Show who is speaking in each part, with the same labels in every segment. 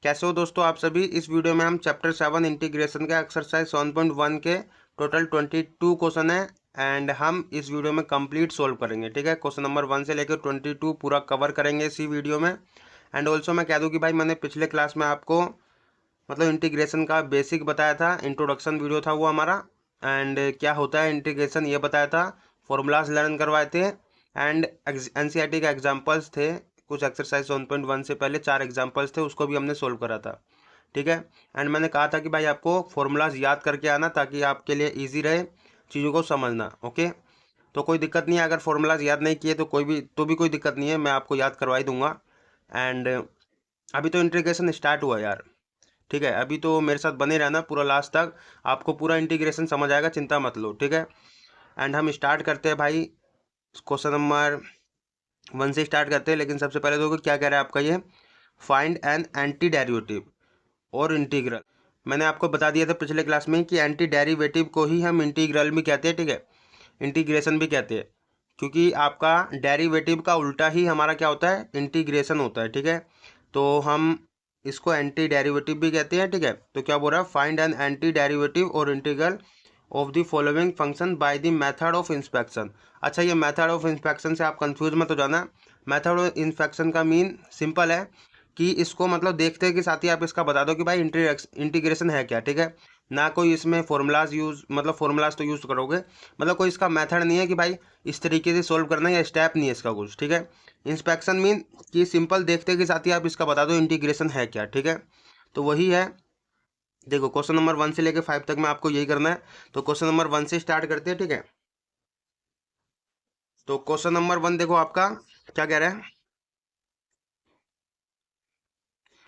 Speaker 1: कैसे हो दोस्तों आप सभी। इस वीडियो में हम चैप्टर 7 इंटीग्रेशन का एक्सरसाइज 7.1 के टोटल 22 क्वेश्चन है एंड हम इस वीडियो में कंप्लीट सोल्व करेंगे। ठीक है, क्वेश्चन नंबर 1 से लेकर 22 पूरा कवर करेंगे इसी वीडियो में। एंड ऑल्सो मैं कह दूं कि भाई मैंने पिछले क्लास में आपको मतलब इंटीग्रेशन का बेसिक बताया था, इंट्रोडक्शन वीडियो था वो हमारा। एंड क्या होता है इंटीग्रेशन ये बताया था, फॉर्मूलाज लर्न करवाए थे एंड एनसीईआरटी का एग्जाम्पल्स थे। कुछ एक्सरसाइज 1.1 से पहले 4 एग्जाम्पल्स थे, उसको भी हमने सोल्व करा था। ठीक है, एंड मैंने कहा था कि भाई आपको फॉर्मूलाज याद करके आना ताकि आपके लिए ईजी रहे चीज़ों को समझना। ओके, तो कोई दिक्कत नहीं है, अगर फॉर्मूलाज याद नहीं किए तो कोई दिक्कत नहीं है, मैं आपको याद करवाई दूंगा। एंड अभी तो इंटीग्रेशन स्टार्ट हुआ यार। ठीक है, अभी तो मेरे साथ बने रहना पूरा लास्ट तक, आपको पूरा इंटीग्रेशन समझ आएगा, चिंता मत लो। ठीक है, एंड हम स्टार्ट करते हैं भाई क्वेश्चन नंबर 1 से स्टार्ट करते हैं। लेकिन सबसे पहले देखो क्या कह रहा है आपका ये, फाइंड एन एंटी डेरिवेटिव और इंटीग्रल। मैंने आपको बता दिया था पिछले क्लास में कि एंटी डेरिवेटिव को ही हम इंटीग्रल भी कहते हैं। ठीक है, इंटीग्रेशन भी कहते हैं, क्योंकि आपका डेरिवेटिव का उल्टा ही हमारा क्या होता है, इंटीग्रेशन होता है। ठीक है, तो हम इसको एंटी डेरिवेटिव भी कहते हैं। ठीक है, तो क्या बोल रहा है, फाइंड एन एंटी डेरिवेटिव और integral of the following function by the method of inspection. अच्छा, ये मेथड ऑफ इंस्पेक्शन से आप कंफ्यूज मत हो जाना। मेथड ऑफ इंस्पेक्शन का मीन सिंपल है कि इसको मतलब देखते के साथ ही आप इसका बता दो कि भाई इंटीग्रेशन है क्या। ठीक है, ना कोई इसमें फॉर्मूलाज यूज, मतलब फॉर्मूलाज तो यूज़ करोगे, मतलब कोई इसका मेथड नहीं है कि भाई इस तरीके से सोल्व करना है, या स्टेप नहीं है इसका कुछ। ठीक है, इंस्पेक्शन मीन कि सिंपल देखते के साथ ही आप इसका बता दो इंटीग्रेशन है क्या। ठीक है, तो वही है। देखो क्वेश्चन नंबर 1 से लेकर 5 तक में आपको यही करना है। तो क्वेश्चन नंबर 1 से स्टार्ट करते हैं। ठीक है, तो क्वेश्चन नंबर 1 देखो आपका क्या कह रहा है,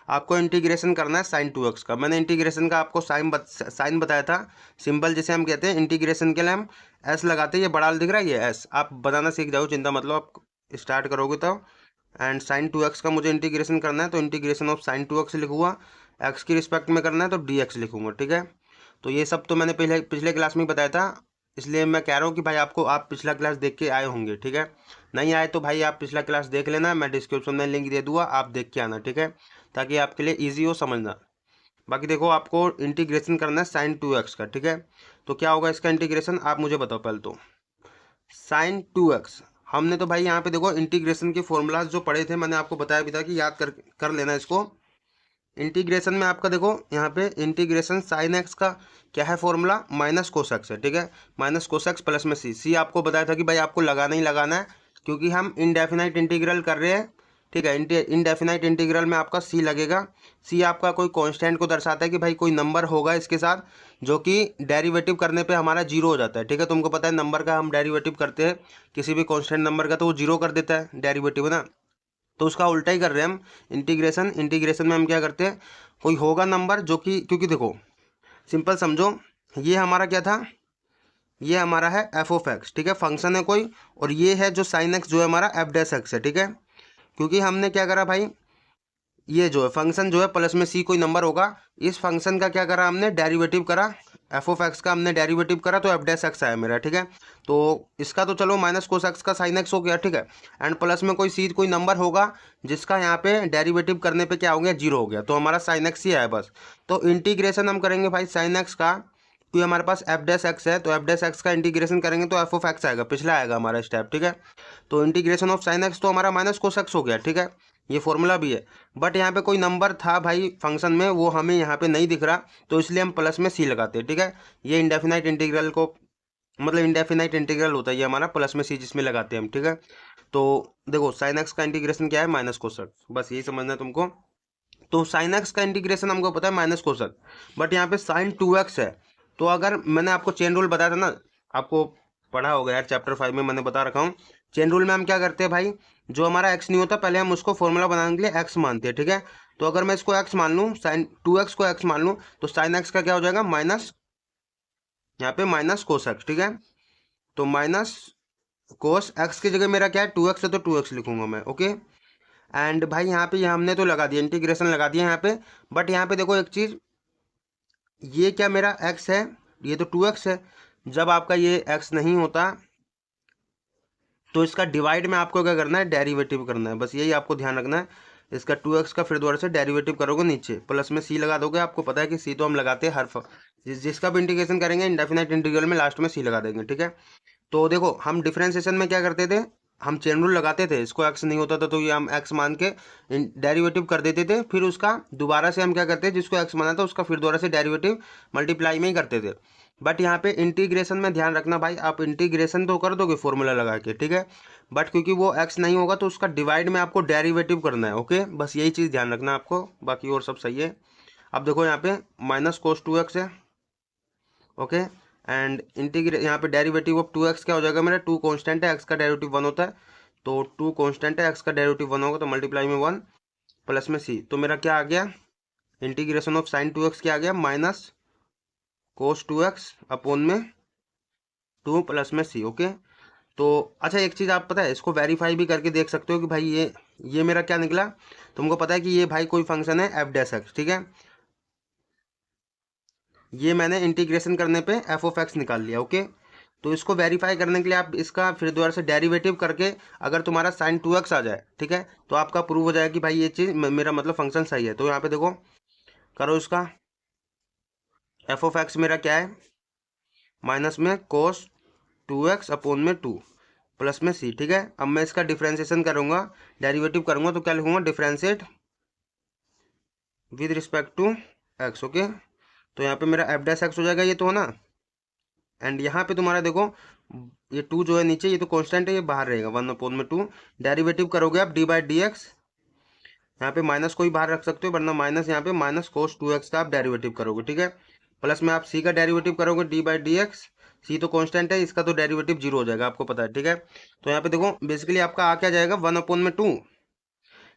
Speaker 1: आपको इंटीग्रेशन करना है साइन 2x का। मैंने इंटीग्रेशन का आपको साइन बताया था। सिंपल जैसे हम कहते हैं इंटीग्रेशन के लिए हम एस लगाते हैं, ये बड़ा दिख रहा है, ये एस आप बताना सीख जाओ, चिंता मतलब आप स्टार्ट करोगे तो। एंड साइन 2x का मुझे इंटीग्रेशन करना है, तो इंटीग्रेशन ऑफ साइन 2x लिखूंगा, एक्स की रिस्पेक्ट में करना है तो dx लिखूंगा। ठीक है, तो ये सब तो मैंने पिछले क्लास में बताया था, इसलिए मैं कह रहा हूँ कि भाई आपको आप पिछला क्लास देख के आए होंगे। ठीक है, नहीं आए तो भाई आप पिछला क्लास देख लेना, मैं डिस्क्रिप्शन में लिंक दे दूंगा, आप देख के आना। ठीक है, ताकि आपके लिए ईजी हो समझना। बाकी देखो आपको इंटीग्रेशन करना है साइन 2x का। ठीक है, तो क्या होगा इसका इंटीग्रेशन, आप मुझे बताओ पहले तो। साइन 2x हमने तो भाई यहाँ पे देखो इंटीग्रेशन के फॉर्मूलाज जो पढ़े थे, मैंने आपको बताया भी था कि याद कर लेना इसको। इंटीग्रेशन में आपका देखो यहाँ पे इंटीग्रेशन साइन एक्स का क्या है फॉर्मूला, माइनस कोस एक्स है। ठीक है, माइनस कोस एक्स प्लस में सी आपको बताया था कि भाई आपको लगाना ही लगाना है, क्योंकि हम इनडेफिनाइट इंटीग्रल कर रहे हैं। ठीक है, इनडेफिनाइट इंटीग्रल में आपका सी लगेगा। सी आपका कोई कांस्टेंट को दर्शाता है कि भाई कोई नंबर होगा इसके साथ जो कि डेरिवेटिव करने पे हमारा जीरो हो जाता है। ठीक है, तुमको पता है नंबर का हम डेरिवेटिव करते हैं किसी भी कांस्टेंट नंबर का तो वो जीरो कर देता है डेरिवेटिव, है ना। तो उसका उल्टा ही कर रहे हैं हम इंटीग्रेशन में हम क्या करते हैं, कोई होगा नंबर जो कि, क्योंकि देखो सिंपल समझो, ये हमारा क्या था, ये हमारा है एफ ऑफ एक्स। ठीक है, फंक्शन है कोई, और ये है जो साइन एक्स जो है हमारा एफ डैश एक्स है। ठीक है, क्योंकि हमने क्या करा भाई, ये जो है फंक्शन जो है प्लस में सी कोई नंबर होगा, इस फंक्शन का क्या करा हमने, डेरिवेटिव करा, एफ ऑफ एक्स का हमने डेरिवेटिव करा तो एफ डैश एक्स आया मेरा। ठीक है, तो इसका तो चलो माइनस कोस एक्स का साइन एक्स हो गया। ठीक है, एंड प्लस में कोई सी कोई नंबर होगा जिसका यहाँ पे डेरिवेटिव करने पे क्या हो गया, जीरो हो गया, तो हमारा साइन एक्स ही आया बस। तो इंटीग्रेशन हम करेंगे भाई साइन एक्स का, क्योंकि हमारे पास एफ डैश एक्स है, तो एफ डैश एक्स का इंटीग्रेशन करेंगे तो एफ ऑफ एक्स आएगा, पिछला आएगा हमारा स्टेप। ठीक है, तो इंटीग्रेशन ऑफ साइन एक्स तो हमारा माइनस कोस एक्स हो गया। ठीक है, ये फॉर्मूला भी है, बट यहाँ पे कोई नंबर था भाई फंक्शन में, वो हमें यहाँ पे नहीं दिख रहा, तो इसलिए हम प्लस में सी लगाते हैं। ठीक है, ये इंडेफिनाइट इंटीग्रल को मतलब इंडेफिनाइट इंटीग्रल होता है ये हमारा, प्लस में सी जिसमें लगाते हैं हम। ठीक है, तो देखो साइन एक्स का इंटीग्रेशन क्या है, माइनस कोसेक, बस यही समझना है तुमको। तो साइन एक्स का इंटीग्रेशन हमको पता है माइनस कोसेक, बट यहाँ पे साइन 2x है। तो अगर मैंने आपको चेन रूल बताया था ना, आपको पढ़ा होगा यार, चैप्टर 5 में मैंने बता रखा हूँ। चेन रूल में हम क्या करते हैं भाई, जो हमारा एक्स नहीं होता पहले हम उसको फॉर्मूला बनाने के लिए एक्स मानते हैं। ठीक है, तो अगर मैं इसको एक्स मान लूँ, साइन 2x को एक्स मान लूँ, तो साइन एक्स का क्या हो जाएगा, माइनस, यहाँ पे माइनस कोस एक्स। ठीक है, तो माइनस कोस एक्स की जगह मेरा क्या है, 2x है तो 2x लिखूंगा मैं। ओके, एंड भाई यहाँ पे हमने तो लगा दिया, इंटीग्रेशन लगा दिया यहाँ पे, बट यहाँ पे देखो एक चीज़, ये क्या मेरा x है, ये तो 2x है। जब आपका ये x नहीं होता तो इसका डिवाइड में आपको क्या करना है, डेरिवेटिव करना है, बस यही आपको ध्यान रखना है। इसका 2x का फिर दोबारा से डेरिवेटिव करोगे नीचे, प्लस में c लगा दोगे। आपको पता है कि c तो हम लगाते हैं हर जिसका भी इंटीग्रेशन करेंगे इंडेफिनाइट इंटीग्रल में लास्ट में c लगा देंगे, ठीक है। तो देखो हम डिफरेंशिएशन में क्या करते थे, हम चेन रूल लगाते थे, इसको x नहीं होता था तो ये हम x मान के डेरिवेटिव कर देते थे, फिर उसका दोबारा से हम क्या करते हैं, जिसको x माना था उसका फिर दोबारा से डेरिवेटिव मल्टीप्लाई में ही करते थे। बट यहाँ पे इंटीग्रेशन में ध्यान रखना भाई, आप इंटीग्रेशन तो कर दोगे फॉर्मूला लगा के, ठीक है, बट क्योंकि वो x नहीं होगा तो उसका डिवाइड में आपको डेरिवेटिव करना है, ओके। बस यही चीज़ ध्यान रखना आपको, बाकी और सब सही है। अब देखो यहाँ पे माइनस कोस 2x है, ओके, एंड यहाँ पे डेरिवेटिव ऑफ 2x क्या हो जाएगा मेरा, 2 कांस्टेंट है, x का डेरिवेटिव 1 होता है, तो 2 कांस्टेंट है, x का डेरिवेटिव 1 होगा तो मल्टीप्लाई में 1 प्लस में c, तो मेरा क्या आ गया, इंटीग्रेशन ऑफ साइन 2x क्या आ गया, माइनस कोस 2x अपॉन में 2 प्लस में c, ओके। तो अच्छा एक चीज़ आप पता है, इसको वेरीफाई भी करके देख सकते हो कि भाई ये मेरा क्या निकला। तुमको पता है कि ये भाई कोई फंक्शन है एफ डैश एक्स, ठीक है, ये मैंने इंटीग्रेशन करने पे एफ ऑफ एक्स निकाल लिया, ओके। तो इसको वेरीफाई करने के लिए आप इसका फिर दोबारा से डेरिवेटिव करके अगर तुम्हारा साइन 2x आ जाए, ठीक है, तो आपका प्रूव हो जाएगा कि भाई ये चीज़ मेरा मतलब फंक्शन सही है। तो यहाँ पे देखो करो इसका, एफ ऑफ एक्स मेरा क्या है, माइनस में कोस 2x अपॉन में 2 प्लस में c, ठीक है। अब मैं इसका डिफ्रेंसिएशन करूंगा, डेरिवेटिव करूंगा, तो क्या लिखूंगा, differentiate with respect to x, okay. तो यहाँ पे मेरा एफ डैश एक्स हो जाएगा, ये तो है ना, एंड यहाँ पे तुम्हारा देखो ये 2 जो है नीचे, ये तो कांस्टेंट है, ये बाहर रहेगा 1 अपॉन में 2, डेरिवेटिव करोगे आप डी बाई डी एक्स, यहाँ पे माइनस को ही बाहर रख सकते हो, वरना माइनस यहाँ पे माइनस कोस 2x का आप डेरिवेटिव करोगे, ठीक है, प्लस में आप c का डेरिवेटिव करोगे डी बाई डी एक्स, सी तो कांस्टेंट है, इसका तो डेरिवेटिव 0 हो जाएगा, आपको पता है, ठीक है। तो यहाँ पे देखो बेसिकली आपका आ क्या जाएगा, 1 अपॉन में 2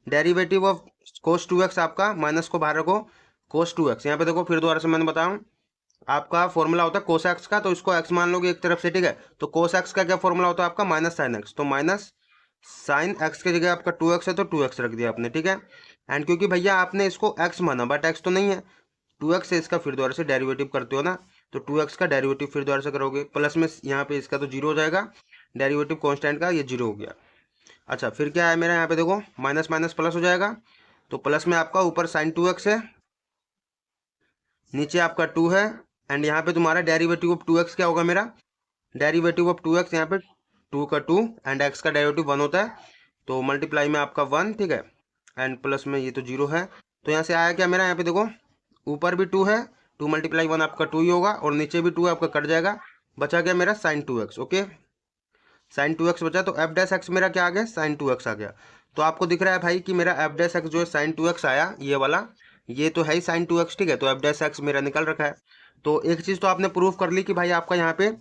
Speaker 1: डेरिवेटिव ऑफ कोस 2x, आपका माइनस को बाहर रखो, कोस 2x, यहाँ पे देखो फिर दोबारा से मैंने बताऊँ, आपका फॉर्मूला होता है कोस एक्स का, तो इसको x मान लोगे एक तरफ से, ठीक है। तो कोस एक्स का क्या फॉर्मूला होता है आपका, माइनस साइन एक्स, तो माइनस साइन एक्स की जगह आपका 2x है तो 2x रख दिया आपने, ठीक है। एंड क्योंकि भैया आपने इसको x माना बट x तो नहीं है, 2x से इसका फिर दोबारा से डेरिवेटिव करते हो ना, तो 2x का डेरिवेटिव फिर दोबारा से करोगे, प्लस में यहाँ पे इसका तो 0 हो जाएगा, डेरिवेटिव कांस्टेंट का ये 0 हो गया। अच्छा फिर क्या है मेरा, यहाँ पे देखो माइनस माइनस प्लस हो जाएगा, तो प्लस में आपका ऊपर साइन 2x है, नीचे आपका 2 है, एंड यहाँ पे तुम्हारा डेरिवेटिव ऑफ 2x क्या होगा मेरा, डेरिवेटिव ऑफ 2x, यहाँ पे 2 का 2 एंड x का डेरिवेटिव 1 होता है, तो मल्टीप्लाई में आपका 1, ठीक है, एंड प्लस में ये तो 0 है। तो यहाँ से आया क्या मेरा, यहाँ पे देखो ऊपर भी 2 है, 2 मल्टीप्लाई 1 आपका 2 ही होगा, और नीचे भी 2 है आपका, कट जाएगा, बचा गया मेरा sign 2x, okay, sign 2x बचा, तो एफ डैश एक्स मेरा क्या आ गया, साइन 2x आ गया। तो आपको दिख रहा है भाई कि मेरा एफ डैश एक्स जो है साइन 2x आया, ये वाला, ये तो है ही साइन 2x, ठीक है, तो एफ डैश एक्स मेरा निकल रखा है। तो एक चीज़ तो आपने प्रूफ कर ली कि भाई आपका यहाँ पे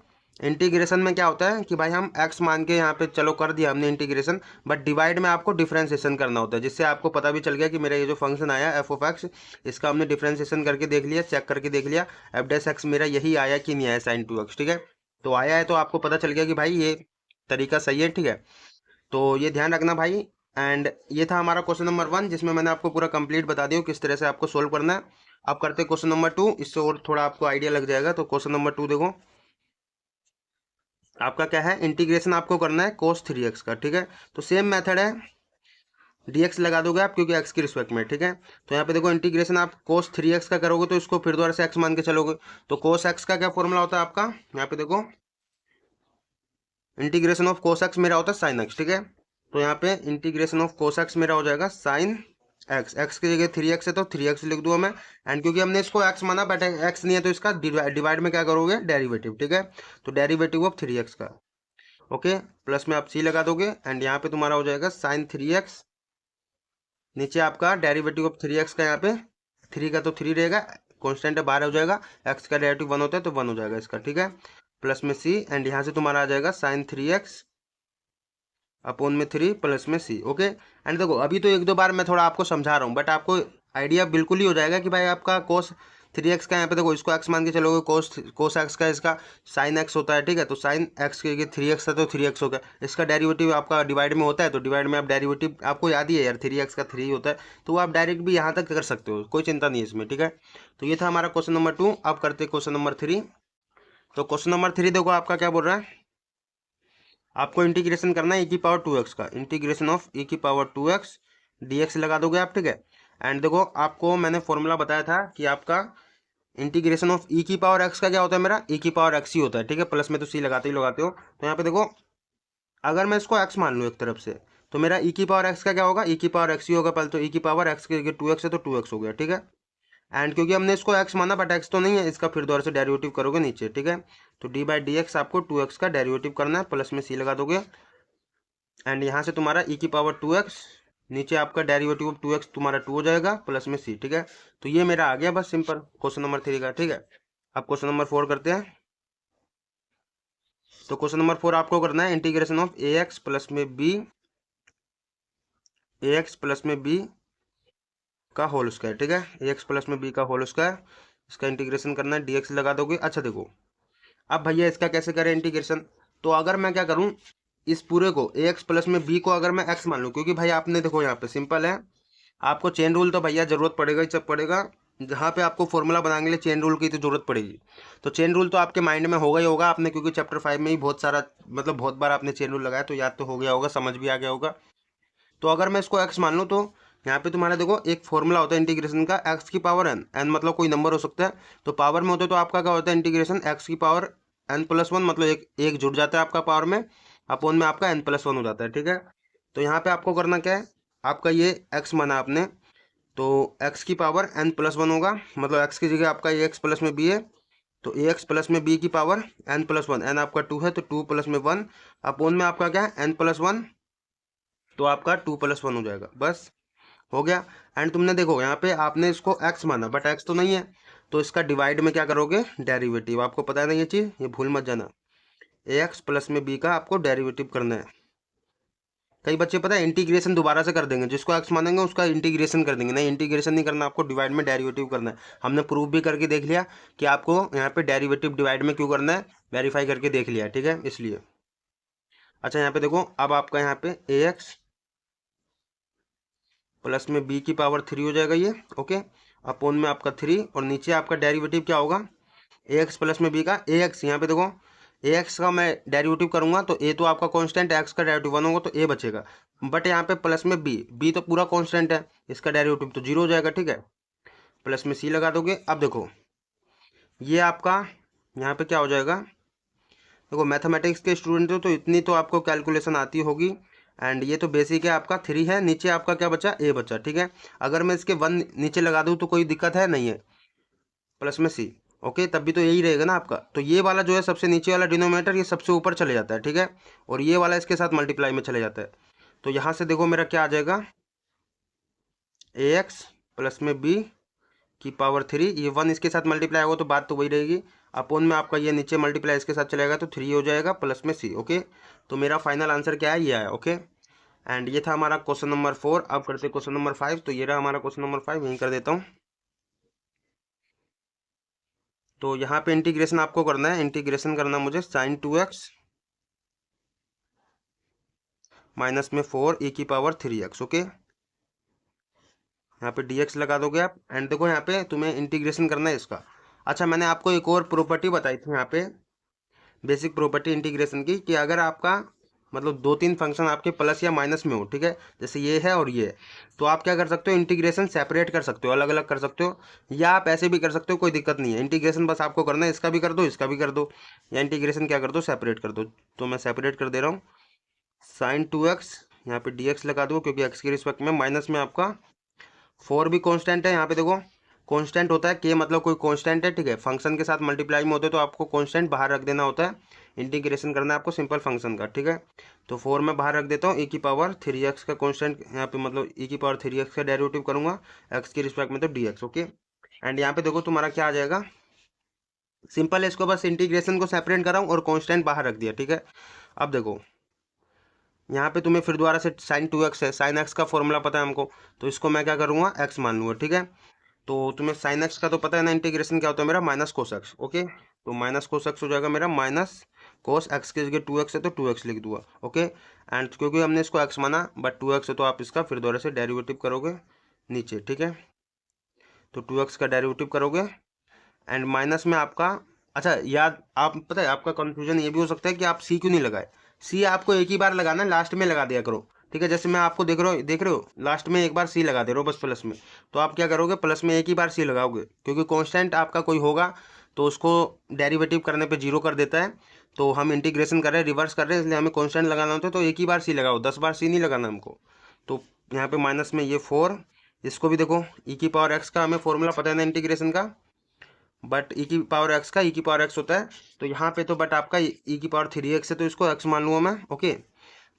Speaker 1: इंटीग्रेशन में क्या होता है कि भाई हम x मान के यहाँ पे चलो कर दिया हमने इंटीग्रेशन, बट डिवाइड में आपको डिफरेंशिएशन करना होता है, जिससे आपको पता भी चल गया कि मेरा ये जो फंक्शन आया एफ ऑफ एक्स, इसका हमने डिफरेंशिएशन करके देख लिया, चेक करके देख लिया एफ डैश एक्स मेरा यही आया कि नहीं आया साइन 2x, ठीक है। तो आया है तो आपको पता चल गया कि भाई ये तरीका सही है, ठीक है। तो ये ध्यान रखना भाई। एंड ये था हमारा क्वेश्चन नंबर 1, जिसमें मैंने आपको पूरा कंप्लीट बता दिया किस तरह से आपको सोल्व करना है। अब करते हैं क्वेश्चन नंबर 2, इससे और थोड़ा आपको आइडिया लग जाएगा। तो क्वेश्चन नंबर 2 देखो, आपका क्या है, इंटीग्रेशन आपको करना है cos 3x का, ठीक है। तो सेम मेथड है, dx लगा दोगे आप क्योंकि x के रिस्पेक्ट में, ठीक है। तो यहाँ पे देखो इंटीग्रेशन आप cos 3x का करोगे तो इसको फिर दोबारा से x मान के चलोगे, तो cos x का क्या फॉर्मूला होता है आपका, यहाँ पे देखो इंटीग्रेशन ऑफ cos x मेरा होता है sin x, ठीक है। तो यहाँ पे इंटीग्रेशन ऑफ cos x मेरा हो जाएगा sin x, x की जगह 3x है तो 3x लिख दूंगा मैं, एंड क्योंकि हमने इसको x माना बट x नहीं है तो इसका डिवाइड में क्या करोगे, डेरिवेटिव, ठीक है। तो डेरिवेटिव ऑफ 3x का, ओके, प्लस में आप c लगा दोगे, एंड यहाँ पे तुम्हारा हो जाएगा sin 3x, नीचे आपका डेरिवेटिव ऑफ 3x का, यहाँ पे 3 का तो 3 रहेगा, कॉन्स्टेंट है, बाहर हो जाएगा, x का डेरिवेटिव 1 होता है तो 1 हो जाएगा इसका, ठीक है, प्लस में c, एंड यहाँ से तुम्हारा आ जाएगा sin 3x अपॉन में 3 प्लस में c, ओके। एंड देखो अभी तो एक दो बार मैं थोड़ा आपको समझा रहा हूँ, बट आपको आइडिया बिल्कुल ही हो जाएगा कि भाई आपका cos 3x का, यहाँ पे देखो इसको x मान के चलोगे, cos x का इसका sin x होता है, ठीक है। तो sin x के 3x है तो 3x हो गया, इसका डेरिवेटिव आपका डिवाइड में होता है, तो डिवाइड में आप डेरिवेटिव आपको याद ही है यार, 3x का 3 होता है, तो आप डायरेक्ट भी यहाँ तक कर सकते हो, कोई चिंता नहीं है इसमें, ठीक है। तो ये था हमारा क्वेश्चन नंबर 2। अब करते हैं क्वेश्चन नंबर 3। तो क्वेश्चन नंबर 3 देखो आपका क्या बोल रहा है, आपको इंटीग्रेशन करना है e की पावर 2x का, इंटीग्रेशन ऑफ e की पावर 2x dx लगा दोगे आप, ठीक है। एंड देखो आपको मैंने फॉर्मूला बताया था कि आपका इंटीग्रेशन ऑफ ई की पावर एक्स का क्या होता है, मेरा ई की पावर एक्स ही होता है, ठीक है। प्लस में तो सी लगाते ही लगाते हो। तो यहाँ पे देखो अगर मैं इसको एक्स मान लूँ एक तरफ से, तो मेरा ई की पावर एक्स का क्या होगा, ई की पावर एक्स ही होगा। पहले तो ई की पावर एक्स के 2x है तो 2x हो गया, ठीक है। एंड क्योंकि हमने इसको x माना बट x तो नहीं है, इसका फिर दोबारा से डेरिवेटिव करोगे नीचे, ठीक है। तो डी बाई डी एक्स आपको 2x का डेरिवेटिव करना है, प्लस में सी लगा दोगे। एंड यहाँ से तुम्हारा ई की पावर 2x, नीचे आपका डेरिवेटिव ऑफ 2x तुम्हारा 2 हो जाएगा, प्लस में सी, ठीक है। तो ये मेरा आ गया बस सिंपल क्वेश्चन नंबर 3 का, ठीक है। अब क्वेश्चन नंबर 4 करते हैं। तो क्वेश्चन नंबर 4 आपको करना है integration of A x plus में बी, ए एक्स प्लस में बी का होल स्क्वायर, ठीक है। ए एक्स प्लस में बी का होल स्क्वायर, इसका इंटीग्रेशन करना है, डीएक्स लगा दोगे। अच्छा देखो अब भैया इसका कैसे करें इंटीग्रेशन। तो अगर मैं क्या करूं, इस पूरे को ए एक्स प्लस में बी को अगर मैं एक्स मान लूं, क्योंकि भाई आपने देखो यहाँ पे सिंपल है, आपको चेन रूल तो भैया जरूरत पड़ेगा ही, जब पड़ेगा जहाँ पे आपको फॉर्मूला बनाने के लिए चेन रूल की तो जरूरत पड़ेगी। तो चेन रूल तो आपके माइंड में होगा ही होगा आपने, क्योंकि चैप्टर 5 में ही बहुत सारा मतलब बहुत बार आपने चेन रूल लगाया, तो याद तो हो गया होगा, समझ भी आ गया होगा। तो अगर मैं इसको एक्स मान लूँ, तो यहाँ पे तुम्हारा देखो एक फॉर्मूला होता है इंटीग्रेशन का, एक्स की पावर एन, एन मतलब कोई नंबर हो सकता है, तो पावर में होता है तो आपका क्या होता है इंटीग्रेशन एक्स की पावर एन प्लस वन, मतलब एक जुड़ जाता है आपका पावर में, अपोन में आपका एन प्लस वन हो जाता है, ठीक है। तो यहाँ पे आपको करना क्या है, आपका ये एक्स माना आपने, तो एक्स की पावर एन प्लस वन होगा, मतलब एक्स की जगह आपका ए एक्स प्लस में बी है, तो ए एक्स प्लस में बी की power n plus one, n आपका 2 है तो 2 प्लस में 1, अपोन में आपका क्या है एन प्लस वन, तो आपका 2 प्लस 1 हो जाएगा, बस हो गया। एंड तुमने देखो यहाँ पे आपने इसको x माना बट x तो नहीं है, तो इसका डिवाइड में क्या करोगे, डेरिवेटिव। आपको पता है ना ये चीज़, ये भूल मत जाना, ए एक्स प्लस में बी का आपको डेरिवेटिव करना है। कई बच्चे पता है इंटीग्रेशन दोबारा से कर देंगे, जिसको x मानेंगे उसका इंटीग्रेशन कर देंगे, नहीं इंटीग्रेशन नहीं करना, आपको डिवाइड में डेरिवेटिव करना है। हमने प्रूव भी करके देख लिया कि आपको यहाँ पे डेरिवेटिव डिवाइड में क्यों करना है, वेरीफाई करके देख लिया, ठीक है, इसलिए। अच्छा यहाँ पे देखो अब आपका यहाँ पे ए एक्स प्लस में बी की पावर 3 हो जाएगा ये, ओके, अपोन में आपका 3, और नीचे आपका डेरिवेटिव क्या होगा, ए एक्स प्लस में बी का ए एक्स, यहाँ पे देखो ए एक्स का मैं डेरिवेटिव करूंगा तो ए तो आपका कांस्टेंट है, एक्स का डेरिवेटिव 1 होगा तो ए बचेगा, बट यहाँ पे प्लस में बी, बी तो पूरा कांस्टेंट है, इसका डेरिवेटिव तो 0 हो जाएगा, ठीक है। प्लस में सी लगा दोगे। अब देखो ये आपका यहाँ पे क्या हो जाएगा, देखो मैथमेटिक्स के स्टूडेंट हो तो इतनी तो आपको कैलकुलेशन आती होगी, एंड ये तो बेसिक है आपका 3 है, नीचे आपका क्या बचा, ए बचा, ठीक है। अगर मैं इसके 1 नीचे लगा दूँ तो कोई दिक्कत है नहीं है, प्लस में सी, ओके, तब भी तो यही रहेगा ना आपका। तो ये वाला जो है सबसे नीचे वाला डिनोमिनेटर ये सबसे ऊपर चले जाता है, ठीक है, और ये वाला इसके साथ मल्टीप्लाई में चले जाता है। तो यहाँ से देखो मेरा क्या आ जाएगा, ए एक्स प्लस में बी की पावर 3, ये 1 इसके साथ मल्टीप्लाई होगा तो बात तो वही रहेगी, अपोन में आपका ये नीचे मल्टीप्लाई इसके साथ चलेगा तो 3 हो जाएगा, प्लस में सी, ओके। तो मेरा फाइनल आंसर क्या है, ये आया, ओके। एंड ये था हमारा क्वेश्चन नंबर 4। अब करते क्वेश्चन नंबर 5। तो ये रहा हमारा क्वेश्चन नंबर 5, यहीं कर देता हूँ। तो यहाँ पे इंटीग्रेशन आपको करना है, इंटीग्रेशन करना मुझे साइन 2x माइनस में 4 e की पावर 3x, ओके। यहाँ पे dx लगा दोगे आप, एंड देखो यहाँ पे तुम्हें इंटीग्रेशन करना है इसका। अच्छा मैंने आपको एक और प्रॉपर्टी बताई थी यहाँ पे, बेसिक प्रॉपर्टी इंटीग्रेशन की, कि अगर आपका मतलब 2-3 फंक्शन आपके प्लस या माइनस में हो, ठीक है, जैसे ये है और ये है, तो आप क्या कर सकते हो, इंटीग्रेशन सेपरेट कर सकते हो, अलग अलग कर सकते हो, या आप ऐसे भी कर सकते हो, कोई दिक्कत नहीं है। इंटीग्रेशन बस आपको करना है, इसका भी कर दो इसका भी कर दो, या इंटीग्रेशन क्या कर दो, सेपरेट कर दो। तो मैं सेपरेट कर दे रहा हूँ, साइन 2x यहाँ पे dx लगा दो, क्योंकि x के रिस्पेक्ट में, माइनस में आपका 4 भी कांस्टेंट है, यहाँ पे देखो कांस्टेंट होता है के, मतलब कोई कांस्टेंट है, ठीक है, फंक्शन के साथ मल्टीप्लाई में होते हैं तो आपको कांस्टेंट बाहर रख देना होता है, इंटीग्रेशन करना है आपको सिंपल फंक्शन का, ठीक है। तो 4 में बाहर रख देता हूँ, e की पावर 3x का कांस्टेंट यहाँ पे, मतलब e की पावर 3x का डेरिवेटिव करूंगा x के रिस्पेक्ट में, तो dx, ओके। एंड यहाँ पे देखो तुम्हारा क्या आ जाएगा, सिंपल है, इसको बस इंटीग्रेशन को सेपरेट करा और कांस्टेंट बाहर रख दिया, ठीक है। अब देखो यहाँ पे तुम्हें फिर दोबारा से साइन 2x है, साइन x का फॉर्मूला पता है हमको, तो इसको मैं क्या करूँगा, x मान लूँगा, ठीक है। तो तुम्हें साइन एक्स का तो पता है ना, इंटीग्रेशन क्या होता है मेरा, माइनस कोस एक्स, ओके। तो माइनस कोस एक्स हो जाएगा मेरा, माइनस कोस एक्स की जगह 2x है तो 2x लिख दूंगा, ओके। एंड क्योंकि हमने इसको x माना बट 2x है तो आप इसका फिर दोबारा से डेरिवेटिव करोगे नीचे, ठीक है। तो 2x का डेरिवेटिव करोगे, एंड माइनस में आपका, अच्छा याद आप पता है आपका कंफ्यूजन ये भी हो सकता है कि आप सी क्यों नहीं लगाए, सी आपको एक ही बार लगाना, लास्ट में लगा दिया करो, ठीक है, जैसे मैं आपको देख रहे हो लास्ट में एक बार सी लगा दे रहे हो बस प्लस में, तो आप क्या करोगे, प्लस में एक ही बार सी लगाओगे, क्योंकि कांस्टेंट आपका कोई होगा तो उसको डेरिवेटिव करने पे जीरो कर देता है। तो हम इंटीग्रेशन कर रहे हैं, रिवर्स कर रहे हैं, इसलिए हमें कांस्टेंट लगाना होता है, तो एक ही बार सी लगाओ, 10 बार सी नहीं लगाना हमको। तो यहाँ पे माइनस में ये 4, इसको भी देखो ई की पावर एक्स का हमें फॉर्मूला पता है ना इंटीग्रेशन का, बट ई की पावर एक्स का ई की पावर एक्स होता है। तो यहाँ पे तो बट आपका ई की पावर 3x है, तो इसको एक्स मान लूँगा मैं, ओके।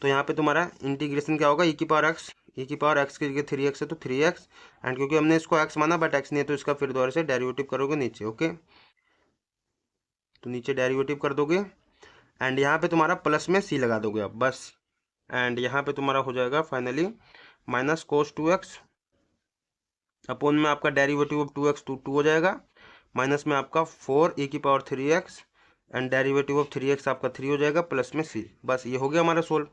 Speaker 1: तो यहाँ पे तुम्हारा इंटीग्रेशन क्या होगा, ई की पावर एक्स, ई की पावर एक्स की जगह 3x है तो 3x, एंड क्योंकि हमने इसको एक्स माना बट एक्स नहीं है तो इसका फिर दोबारा से डेरिवेटिव करोगे नीचे, ओके। तो नीचे डेरिवेटिव कर दोगे, एंड यहाँ पे तुम्हारा प्लस में सी लगा दोगे आप बस, एंड यहाँ पे तुम्हारा हो जाएगा finally minus cos 2x upon में आपका डेरिवेटिव ऑफ 2x 2 हो जाएगा, माइनस में आपका 4 e की power 3x and derivative of 3x आपका 3 हो जाएगा, प्लस में c। बस ये हो गया हमारा सोल्व।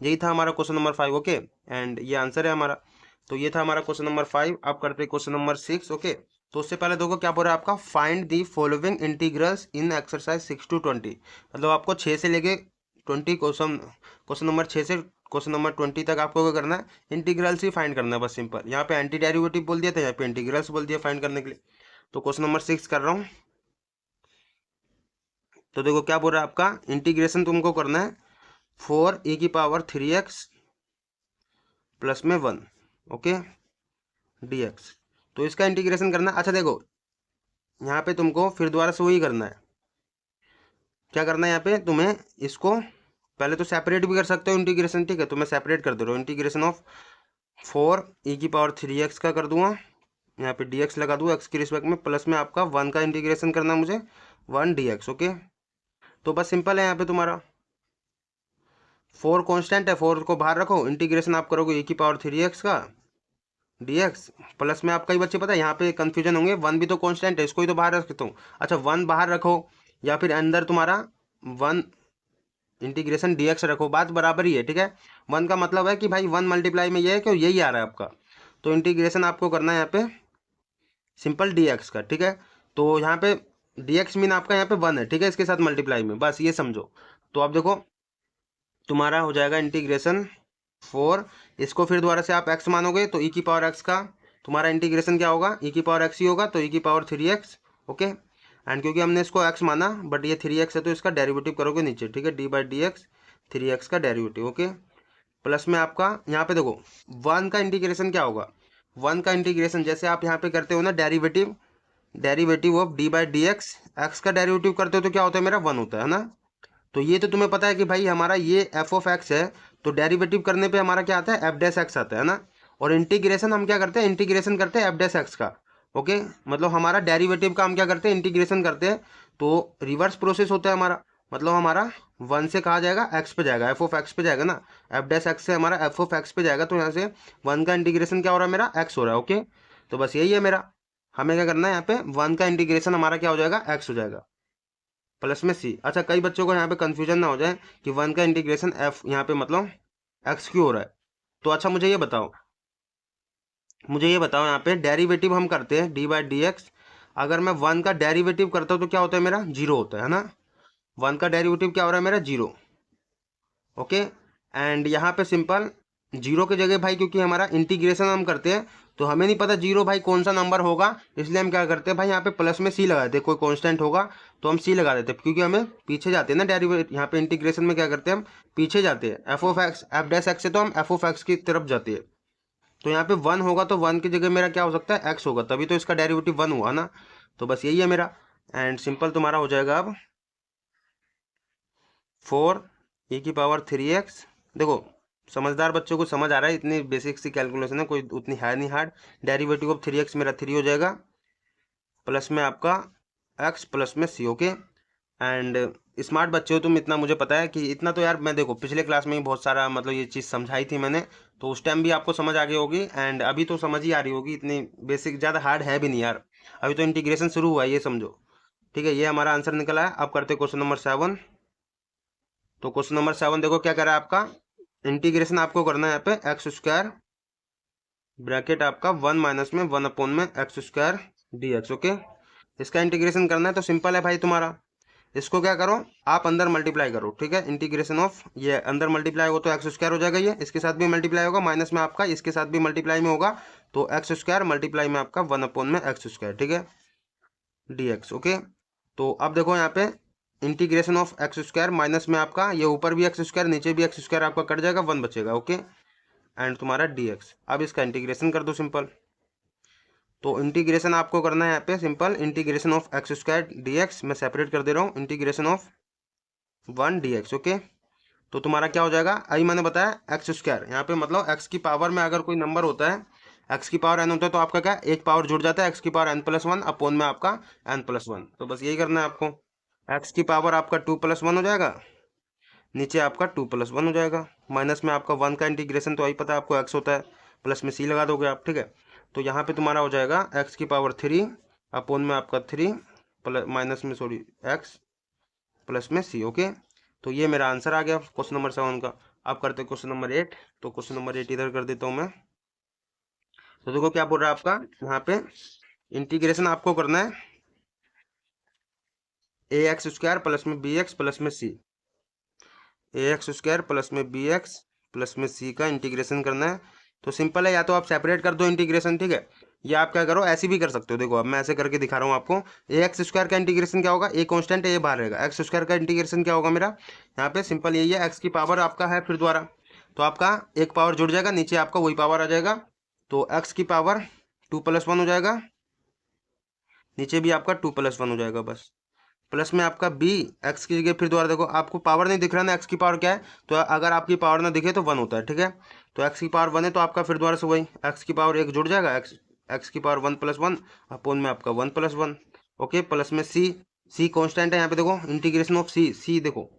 Speaker 1: यही था हमारा क्वेश्चन नंबर 5, ओके। एंड ये आंसर है हमारा। तो ये था हमारा क्वेश्चन नंबर 5। आप करते हैं क्वेश्चन नंबर 6, ओके। तो उससे पहले देखो क्या बोल रहा है आपका, find the following integrals in exercise 6 to 20। मतलब आपको 6 से लेके 20 क्वेश्चन नंबर 6 से क्वेश्चन नंबर 20 तक आपको क्या करना है, इंटीग्रल्स ही फाइंड करना है, बस सिंपल। यहाँ पे एंटी डेरिवेटिव बोल दिया था, यहाँ पे इंटीग्रल्स बोल दिया फाइंड करने के लिए। तो क्वेश्चन नंबर 6 कर रहा हूँ। तो देखो क्या बोल रहा है आपका, इंटीग्रेशन तुमको करना है 4 e की पावर 3x प्लस में 1, ओके, dx। तो इसका इंटीग्रेशन करना है। अच्छा देखो यहाँ पे तुमको फिर दोबारा से वही करना है, क्या करना है यहाँ पे तुम्हें, इसको पहले तो सेपरेट भी कर सकते हो इंटीग्रेशन, ठीक है। तो मैं सेपरेट कर दे रहा हूँ, इंटीग्रेशन ऑफ 4 e की पावर 3x का कर दूंगा, यहाँ पे dx लगा दूँ x के रिस्पेक्ट में, प्लस में आपका 1 का इंटीग्रेशन करना है मुझे, 1 dx, ओके। तो बस सिंपल है, यहाँ पे तुम्हारा 4 कांस्टेंट है, 4 को बाहर रखो, इंटीग्रेशन आप करोगे e की पावर 3x का dx, प्लस में आपका ही बच्चे पता है यहाँ पे कंफ्यूजन होंगे, 1 भी तो कांस्टेंट है, इसको ही तो बाहर रखता हूँ। अच्छा 1 बाहर रखो या फिर अंदर तुम्हारा 1 इंटीग्रेशन dx रखो, बात बराबर ही है, ठीक है। 1 का मतलब है कि भाई 1 मल्टीप्लाई में ये है कि यही आ रहा है आपका, तो इंटीग्रेशन आपको करना है यहाँ पे सिंपल dx का, ठीक है। तो यहाँ पे dx मीन आपका यहाँ पे 1 है, ठीक है, इसके साथ मल्टीप्लाई में, बस ये समझो। तो अब देखो तुम्हारा हो जाएगा इंटीग्रेशन 4, इसको फिर दोबारा से आप x मानोगे तो e की पावर x का तुम्हारा इंटीग्रेशन क्या होगा, e की पावर x ही होगा, तो e की पावर 3x, ओके। एंड क्योंकि हमने इसको x माना बट ये 3x है तो इसका डेरिवेटिव करोगे नीचे, ठीक है, d by D x, 3x का डेरिवेटिव, ओके। प्लस में आपका यहाँ पे देखो 1 का इंटीग्रेशन क्या होगा, 1 का इंटीग्रेशन जैसे आप यहाँ पे करते हो ना derivative of d by D x, x का डेरिवेटिव करते हो तो क्या होता है मेरा 1 होता है ना। तो ये तो तुम्हें पता है कि भाई हमारा ये एफ ऑफ एक्स है, तो डेरिवेटिव करने पे हमारा क्या आता है, एफ डैश एक्स आता है ना। और इंटीग्रेशन हम क्या करते हैं, इंटीग्रेशन करते हैं एफ डैश एक्स का, ओके। मतलब हमारा डेरिवेटिव का हम क्या करते हैं, इंटीग्रेशन करते हैं, तो रिवर्स प्रोसेस होता है हमारा। मतलब हमारा 1 से कहा जाएगा एक्स पे जाएगा, एफ ऑफ एक्स पे जाएगा ना, एफ डैश एक्स से हमारा एफ ऑफ एक्स पे जाएगा, तो यहाँ से 1 का इंटीग्रेशन क्या हो रहा है मेरा, एक्स हो रहा है, ओके। तो बस यही है मेरा, हमें क्या करना है यहाँ पे 1 का इंटीग्रेशन हमारा क्या हो जाएगा, एक्स हो जाएगा, प्लस में सी। अच्छा कई बच्चों को यहाँ पे कंफ्यूजन ना हो जाए कि 1 का इंटीग्रेशन एफ यहाँ पे मतलब एक्स क्यों हो रहा है। तो अच्छा मुझे ये बताओ यहाँ पे डेरिवेटिव हम करते हैं डी बाई डी एक्स, अगर मैं 1 का डेरिवेटिव करता हूँ तो क्या होता है मेरा, 0 होता है ना। 1 का डेरिवेटिव क्या हो रहा है मेरा, 0, ओके। एंड यहाँ पे सिंपल 0 की जगह भाई क्योंकि हमारा इंटीग्रेशन हम करते हैं तो हमें नहीं पता 0 भाई कौन सा नंबर होगा, इसलिए हम क्या करते हैं भाई यहाँ पे प्लस में सी लगा देते हैं, कोई कांस्टेंट होगा तो हम सी लगा देते हैं, क्योंकि हमें पीछे जाते हैं ना डेरिवेटिव, यहाँ पे इंटीग्रेशन में क्या करते हैं हम पीछे जाते हैं, F of x F dash x से तो हम एफ ऑफ एक्स की तरफ जाते हैं। तो यहाँ पे 1 होगा तो 1 की जगह मेरा क्या हो सकता है, एक्स होगा, तभी तो इसका डेरिवेटिव 1 हुआ ना। तो बस यही है मेरा, एंड सिंपल तुम्हारा हो जाएगा अब 4 e की पावर 3x। देखो समझदार बच्चों को समझ आ रहा है, इतनी बेसिक सी कैलकुलेशन है, कोई उतनी है नहीं हार्ड। डेरिवेटिव ऑफ 3x मेरा 3 हो जाएगा, प्लस में आपका x प्लस में c, ओके। एंड स्मार्ट बच्चे हो तुम, इतना मुझे पता है कि इतना तो यार मैं देखो पिछले क्लास में ही बहुत सारा मतलब ये चीज़ समझाई थी मैंने, तो उस टाइम भी आपको समझ आ गई होगी, एंड अभी तो समझ ही आ रही होगी, इतनी बेसिक ज़्यादा हार्ड है भी नहीं यार, अभी तो इंटीग्रेशन शुरू हुआ है ये समझो, ठीक है। ये हमारा आंसर निकला है। अब करते क्वेश्चन नंबर 7। तो क्वेश्चन नंबर 7 देखो क्या करा है आपका, इंटीग्रेशन आपको करना है यहाँ पे एक्स स्क्वायर ब्रैकेट आपका 1 माइनस में 1 अपॉन में x square D x, okay. इसका इंटीग्रेशन करना है तो सिंपल है भाई तुम्हारा, इसको क्या करो, आप अंदर मल्टीप्लाई करो, ठीक है। इंटीग्रेशन ऑफ, ये अंदर मल्टीप्लाई हो तो एक्स स्क्वायर हो जाएगा, ये इसके साथ भी मल्टीप्लाई होगा, माइनस में आपका इसके साथ भी मल्टीप्लाई में होगा, तो एक्स स्क्वायर मल्टीप्लाई में आपका 1 में एक्स स्क्वायर, ठीक है, dx, ओके। तो अब देखो यहाँ पे integration of x square minus में आपका ये ऊपर भी एक्स स्क्वायर नीचे भी एक्स स्क्वायर आपका कट जाएगा, 1 बचेगा, ओके। एंड तुम्हारा dx, अब इसका इंटीग्रेशन कर दो सिंपल। तो इंटीग्रेशन आपको करना है यहाँ पे simple, integration of x square dx, मैं सेपरेट कर दे रहा हूँ, इंटीग्रेशन ऑफ 1 dx, ओके। तो तुम्हारा क्या हो जाएगा, अभी मैंने बताया एक्स स्क्वायर, यहाँ पे मतलब एक्स की पावर में अगर कोई नंबर होता है, एक्स की पावर एन होता है, तो आपका क्या एक पावर जुड़ जाता है, एक्स की पावर n+1 अपोन में आपका n+1। तो बस यही करना है आपको, एक्स की पावर आपका 2+1 हो जाएगा, नीचे आपका 2+1 हो जाएगा, माइनस में आपका 1 का इंटीग्रेशन तो अभी पता है आपको एक्स होता है, प्लस में सी लगा दोगे आप, ठीक है। तो यहाँ पे तुम्हारा हो जाएगा एक्स की पावर 3 अपोन में आपका 3 प्लस माइनस में सॉरी एक्स प्लस में सी, ओके। तो ये मेरा आंसर आ गया क्वेश्चन नंबर 7 का। आप करते क्वेश्चन नंबर 8, तो क्वेश्चन नंबर 8 इधर कर देता हूँ मैं। तो देखो क्या बोल रहा है आपका यहाँ पे, इंटीग्रेशन आपको करना है ए एक्स स्क्वायर प्लस में बी एक्स प्लस में सी, ए एक्स स्क्वायर प्लस में बी एक्स प्लस में सी का इंटीग्रेशन करना है। तो सिंपल है, या तो आप सेपरेट कर दो इंटीग्रेशन, ठीक है, या आप क्या करो ऐसे भी कर सकते हो। देखो अब मैं ऐसे करके दिखा रहा हूँ आपको, ए एक्स स्क्वायर का इंटीग्रेशन क्या होगा, ए कांस्टेंट है ये बाहर रहेगा, एक्स स्क्वायर का इंटीग्रेशन क्या होगा मेरा, यहाँ पे सिंपल यही है, एक्स की पावर आपका है फिर द्वारा, तो आपका एक पावर जुड़ जाएगा, नीचे आपका वही पावर आ जाएगा, तो एक्स की पावर 2+1 हो जाएगा, नीचे भी आपका 2+1 हो जाएगा बस, प्लस में आपका बी एक्स की जगह फिर दोबारा देखो आपको पावर नहीं दिख रहा ना, एक्स की पावर क्या है, तो अगर आपकी पावर ना दिखे तो 1 होता है, ठीक है। तो एक्स की पावर 1 है तो आपका फिर दोबारा से वही एक्स की पावर 1 जुड़ जाएगा, एक्स की पावर 1+1 अपोन में आपका 1+1, ओके। प्लस में सी कॉन्स्टेंट है यहाँ पे, देखो इंटीग्रेशन ऑफ सी देखो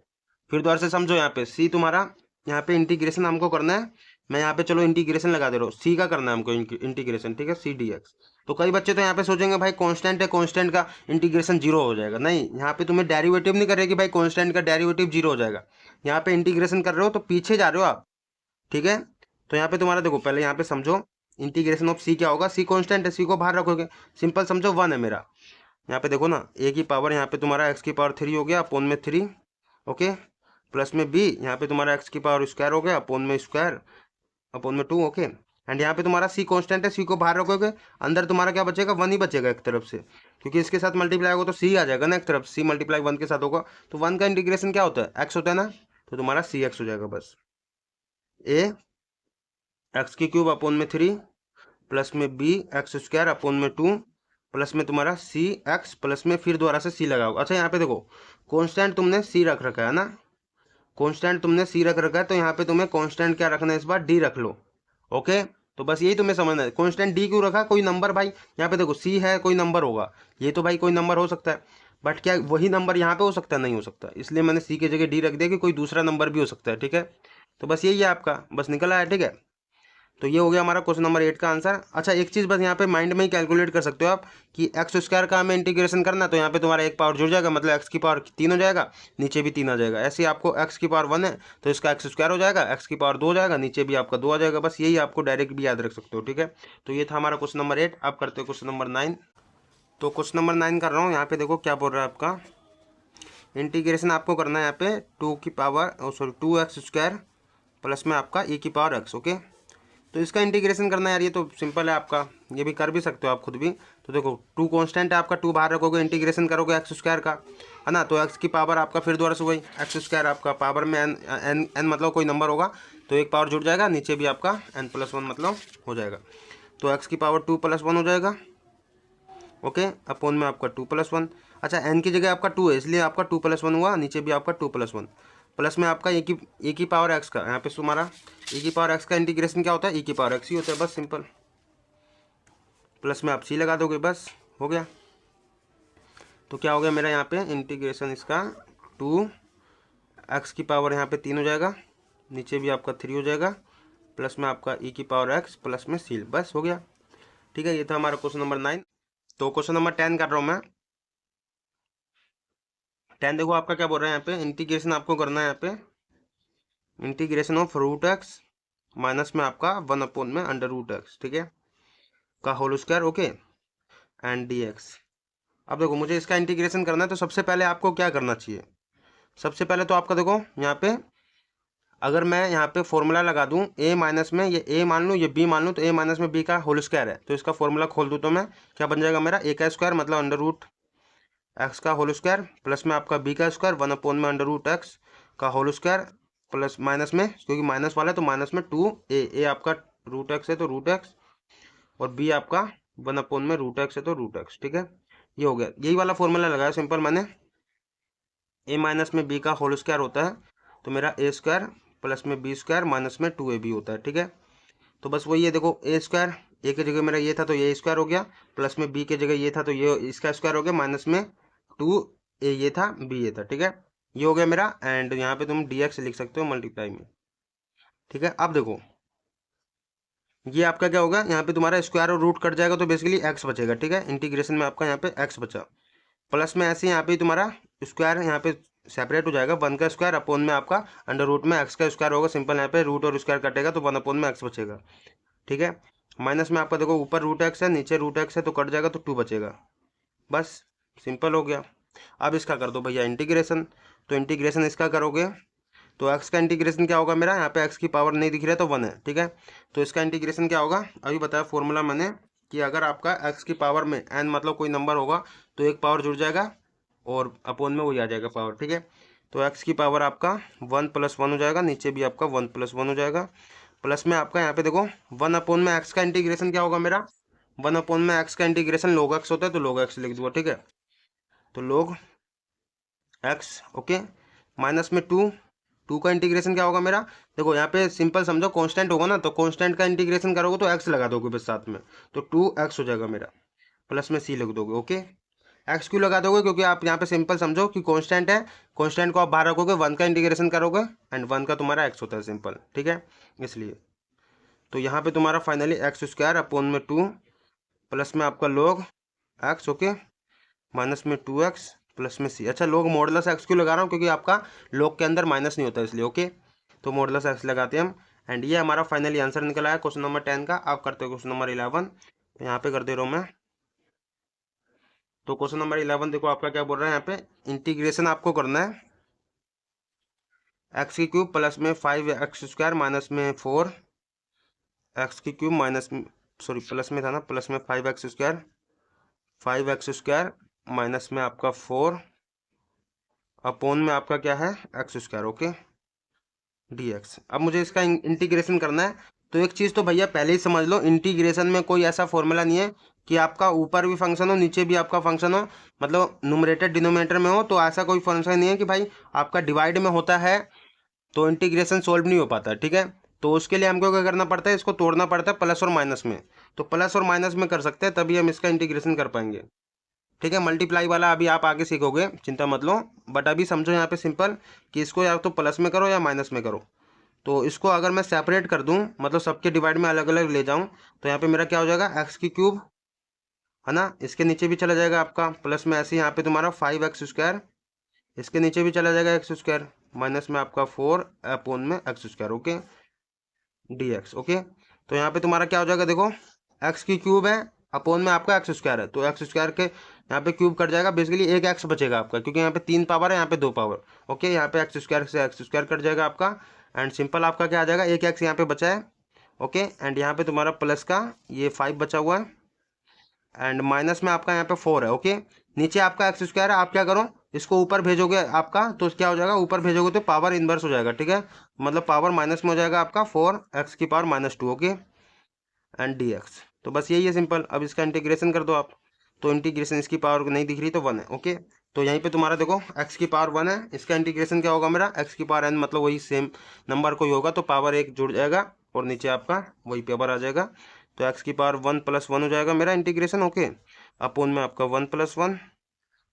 Speaker 1: फिर दोबारा से समझो, यहाँ पे सी तुम्हारा, यहाँ पे इंटीग्रेशन हमको करना है, मैं यहाँ पे चलो इंटीग्रेशन लगा दे रहा हूँ, सी का करना है हमको इंटीग्रेशन, ठीक है, सी dx। तो कई बच्चे तो यहाँ पे सोचेंगे भाई कांस्टेंट है, कांस्टेंट का इंटीग्रेशन 0 हो जाएगा, नहीं, यहाँ पे तुम्हें डेरिवेटिव नहीं करेगी भाई, कांस्टेंट का डेरिवेटिव 0 हो जाएगा, यहाँ पे इंटीग्रेशन कर रहे हो तो पीछे जा रहे हो आप, ठीक है। तो यहाँ पे तुम्हारा देखो पहले यहाँ पे समझो, इंटीग्रेशन ऑफ सी क्या होगा, सी कांस्टेंट है, सी को बाहर रखोगे, सिंपल समझो 1 है मेरा, यहाँ पे देखो ना ए की पावर यहाँ पे तुम्हारा एक्स की पावर 3 हो गया अपोन में 3, ओके, प्लस में बी यहाँ पे तुम्हारा एक्स की पावर स्क्वायर हो गया अपोन में स्क्वायर अपोन में 2, ओके। एंड यहाँ पे तुम्हारा सी कांस्टेंट है, सी को बाहर रखोगे, अंदर तुम्हारा क्या बचेगा, 1 ही बचेगा एक तरफ से, क्योंकि इसके साथ मल्टीप्लाई होगा तो सी आ जाएगा ना एक तरफ, सी मल्टीप्लाई 1 के साथ होगा, तो 1 का इंटीग्रेशन क्या होता है, एक्स होता है ना, तो तुम्हारा सी एक्स हो जाएगा बस, ए एक्स की क्यूब अपोन में 3 प्लस में बी एक्स स्क्वायर अपोन में 2 प्लस में तुम्हारा सी एक्स प्लस में फिर दोबारा से सी लगाओ। अच्छा यहाँ पे देखो कांस्टेंट तुमने सी रख रखा है ना, कांस्टेंट तुमने सी रख रखा है, तो यहाँ पे तुम्हें कांस्टेंट क्या रखना है इस बार, डी रख लो, ओके। तो बस यही तुम्हें समझना है, कांस्टेंट डी क्यों रखा, कोई नंबर भाई यहाँ पे देखो सी है कोई नंबर होगा, ये तो भाई कोई नंबर हो सकता है, बट क्या वही नंबर यहाँ पे हो सकता है, नहीं हो सकता, इसलिए मैंने सी की जगह डी रख दिया कि कोई दूसरा नंबर भी हो सकता है, ठीक है। तो बस यही है आपका, बस निकल आया, ठीक है। तो ये हो गया हमारा क्वेश्चन नंबर 8 का आंसर। अच्छा एक चीज़ बस यहाँ पे माइंड में ही कैलकुलेट कर सकते हो आप कि एक्स स्क्वायर का हमें इंटीग्रेशन करना, तो यहाँ पे तुम्हारा एक पावर जुड़ जाएगा, मतलब एक्स की पावर 3 हो जाएगा, नीचे भी 3 आ जाएगा, ऐसे ही आपको एक्स की पावर 1 है तो इसका एक्स स्क्वायर हो जाएगा, एक्स की पावर 2 हो जाएगा, नीचे भी आपका 2 आ जाएगा, बस यही आपको डायरेक्ट भी याद रख सकते हो, ठीक है। तो ये था हमारा क्वेश्चन नंबर 8। आप करते हो क्वेश्चन नंबर 9। तो क्वेश्चन नंबर 9 कर रहा हूँ, यहाँ पे देखो क्या बोल रहा है आपका, इंटीग्रेशन आपको करना है यहाँ पे 2x स्क्वायर प्लस में आपका e की पावर x, ओके। तो इसका इंटीग्रेशन करना है यार, ये तो सिंपल है आपका, ये भी कर भी सकते हो आप खुद भी। तो देखो 2 कांस्टेंट है आपका, 2 बाहर रखोगे, इंटीग्रेशन करोगे एक्स स्क्वायर का, है ना, तो एक्स की पावर आपका फिर दोबारा से वही एक्स स्क्वायर, आपका पावर में एन मतलब कोई नंबर होगा तो एक पावर जुड़ जाएगा, नीचे भी आपका n+1 मतलब हो जाएगा, तो एक्स की पावर 2+1 हो जाएगा, ओके, अपोन में आपका 2+1। अच्छा एन की जगह आपका 2 है इसलिए आपका 2+1 हुआ, नीचे भी आपका 2+1, प्लस में आपका ए की पावर एक्स का, यहाँ पे तुम्हारा ए की पावर एक्स का इंटीग्रेशन क्या होता है, ए की पावर एक्स ही होता है, बस सिंपल, प्लस में आप सी लगा दोगे, बस हो गया। तो क्या हो गया मेरा यहाँ पे इंटीग्रेशन इसका 2x की पावर यहाँ पे 3 हो जाएगा, नीचे भी आपका 3 हो जाएगा, प्लस में आपका e की पावर x प्लस में सी, बस हो गया, ठीक है। ये था हमारा क्वेश्चन नंबर 9। तो क्वेश्चन नंबर 10 कर रहा हूँ मैं। 10 देखो आपका क्या बोल रहा है यहाँ पे, इंटीग्रेशन आपको करना है यहाँ पे इंटीग्रेशन ऑफ √x माइनस में आपका 1 में √x, ठीक है, का whole square, okay, and dx अब देखो मुझे इसका इंटीग्रेशन करना है, तो सबसे पहले आपको क्या करना चाहिए, सबसे पहले तो आपका देखो यहाँ पे अगर मैं यहाँ पे फॉर्मूला लगा दूँ a माइनस में, ये a मान लूँ ये b मान लूँ, तो a माइनस में b का होल स्क्वायर है, तो इसका फॉर्मूला खोल दूँ तो मैं क्या बन जाएगा मेरा, a का स्क्वायर मतलब अंडर रूट एक्स का होल स्क्वायर प्लस में आपका b का स्क्वायर 1 में अंडर रूट एक्स का होल स्क्वायर प्लस माइनस में, क्योंकि माइनस वाला है तो माइनस में 2a आपका रूट एक्स है तो रूट एक्स, और b आपका 1 में रूट एक्स है तो रूट एक्स। ठीक है, ये हो गया, यही वाला फॉर्मूला लगाया सिंपल मैंने। a माइनस में b का होल स्क्वायर होता है तो मेरा a स्क्वायर प्लस में b स्क्वायर माइनस में 2ab होता है। ठीक है, तो बस वही है, देखो a स्क्वायर a की जगह मेरा ये था तो ये स्क्वायर हो गया, प्लस में b की जगह ये था तो ये इसका स्क्वायर हो गया, माइनस में 2a ये था b ये था। ठीक है, ये हो गया मेरा, एंड यहाँ पे तुम dx लिख सकते हो मल्टीप्लाई में। ठीक है, अब देखो ये आपका क्या होगा, यहाँ पे तुम्हारा स्क्वायर और रूट कट जाएगा तो बेसिकली x बचेगा। ठीक है, इंटीग्रेशन में आपका यहाँ पे x बचा, प्लस में ऐसे यहाँ पे तुम्हारा स्क्वायर यहाँ पे सेपरेट हो जाएगा, 1 का स्क्वायर अपोन में आपका अंडर रूट में x का स्क्वायर होगा, सिंपल यहाँ पे रूट और स्क्वायर कटेगा तो 1 अपोन में x बचेगा। ठीक है, माइनस में आपका देखो ऊपर रूट एक्स है नीचे रूट एक्स है तो कट जाएगा तो 2 बचेगा, बस सिंपल हो गया। अब इसका कर दो भैया इंटीग्रेशन, तो इंटीग्रेशन इसका करोगे तो x का इंटीग्रेशन क्या होगा मेरा, यहाँ पे x की पावर नहीं दिख रहा है तो 1 है। ठीक है, तो इसका इंटीग्रेशन क्या होगा, अभी बताया फॉर्मूला मैंने कि अगर आपका x की पावर में n मतलब कोई नंबर होगा तो एक पावर जुड़ जाएगा और अपोन में वही आ जाएगा पावर। ठीक है, तो x की पावर आपका 1 + 1 हो जाएगा, नीचे भी आपका 1 + 1 हो जाएगा, प्लस में आपका यहाँ पे देखो 1 अपोन में x का इंटीग्रेशन क्या होगा मेरा, 1 अपोन में x का इंटीग्रेशन log x होता है तो log x लिख दूंगा। ठीक है, तो log x ओके, माइनस में 2 का इंटीग्रेशन क्या होगा मेरा, देखो यहाँ पे सिंपल समझो कांस्टेंट होगा ना तो कांस्टेंट का इंटीग्रेशन करोगे तो x लगा दोगे बस साथ में, तो 2x हो जाएगा मेरा, प्लस में c लिख दोगे। ओके, x क्यों लगा दोगे, क्योंकि आप यहाँ पे सिंपल समझो कि कांस्टेंट है, कांस्टेंट को आप बाहर रखोगे 1 का इंटीग्रेशन करोगे एंड 1 का तुम्हारा x होता है सिंपल। ठीक है, इसलिए तो यहाँ पे तुम्हारा फाइनली एक्स स्क्वायर अपोन में 2 प्लस में आपका log x ओके, माइनस में 2x प्लस में c। अच्छा, लोग मॉडुलस एक्स क्यों लगा रहा हूँ, क्योंकि आपका log के अंदर माइनस नहीं होता इसलिए। ओके, तो मॉडुलस एक्स लगाते हैं हम, एंड ये हमारा फाइनली आंसर निकला है क्वेश्चन नंबर 10 का। आप करते हो क्वेश्चन नंबर 11, तो यहाँ पे कर दे रहा हूँ मैं। तो क्वेश्चन नंबर 11 देखो आपका क्या बोल रहा है, यहाँ पे इंटीग्रेशन आपको करना है एक्स की क्यूब प्लस में 5x² माइनस में 4 एक्स की क्यूब माइनस में सॉरी प्लस में था ना, प्लस में 5x² माइनस में आपका 4 अपोन में आपका क्या है x²। Okay, dx। अब मुझे इसका इंटीग्रेशन करना है, तो एक चीज़ तो भैया पहले ही समझ लो, इंटीग्रेशन में कोई ऐसा फॉर्मूला नहीं है कि आपका ऊपर भी फंक्शन हो नीचे भी आपका फंक्शन हो, मतलब न्यूमरेटर डिनोमिनेटर में हो, तो ऐसा कोई फंक्शन नहीं है कि भाई आपका डिवाइड में होता है तो इंटीग्रेशन सोल्व नहीं हो पाता। ठीक है, तो उसके लिए हमको क्या करना पड़ता है, इसको तोड़ना पड़ता है प्लस और माइनस में, तो प्लस और माइनस में कर सकते हैं तभी हम इसका इंटीग्रेशन कर पाएंगे। ठीक है, मल्टीप्लाई वाला अभी आप आगे सीखोगे, चिंता मत लो, बट अभी समझो यहाँ पे सिंपल कि इसको या तो प्लस में करो या माइनस में करो। तो इसको अगर मैं सेपरेट कर दूं, मतलब सबके डिवाइड में अलग अलग ले जाऊं, तो यहाँ पे मेरा क्या हो जाएगा एक्स की क्यूब है ना, इसके नीचे भी चला जाएगा आपका, प्लस में ऐसे यहाँ पे तुम्हारा 5x², इसके नीचे भी चला जाएगा x², माइनस में आपका 4 अपोन में x²। Okay, dx। ओके, तो यहाँ पे तुम्हारा क्या हो जाएगा, देखो x की क्यूब है अपोन में आपका x² है, तो x² के यहाँ पे क्यूब कट जाएगा, बेसिकली एक x बचेगा आपका, क्योंकि यहाँ पे 3 पावर है यहाँ पे 2 पावर। ओके, यहाँ पे x² से x² कट जाएगा आपका, एंड सिंपल आपका क्या आ जाएगा, एक x यहाँ पे बचा है। ओके, एंड यहाँ पे तुम्हारा प्लस का ये 5 बचा हुआ है, एंड माइनस में आपका यहाँ पे 4 है। ओके, नीचे आपका x² है, आप क्या करो इसको ऊपर भेजोगे आपका, तो क्या हो जाएगा ऊपर भेजोगे तो पावर इनवर्स हो जाएगा। ठीक है, मतलब पावर माइनस में हो जाएगा आपका 4x की पावर -2। Okay, and dx। तो बस यही है सिंपल, अब इसका इंटीग्रेशन कर दो आप, तो इंटीग्रेशन इसकी पावर नहीं दिख रही तो 1 है। ओके, तो यहीं पे तुम्हारा देखो x की पावर 1 है, इसका इंटीग्रेशन क्या होगा मेरा x की पावर n, मतलब वही सेम नंबर कोई होगा तो पावर 1 जुड़ जाएगा और नीचे आपका वही पावर आ जाएगा, तो x की पावर 1 + 1 हो जाएगा मेरा इंटीग्रेशन। ओके, अपोन में आपका 1 + 1,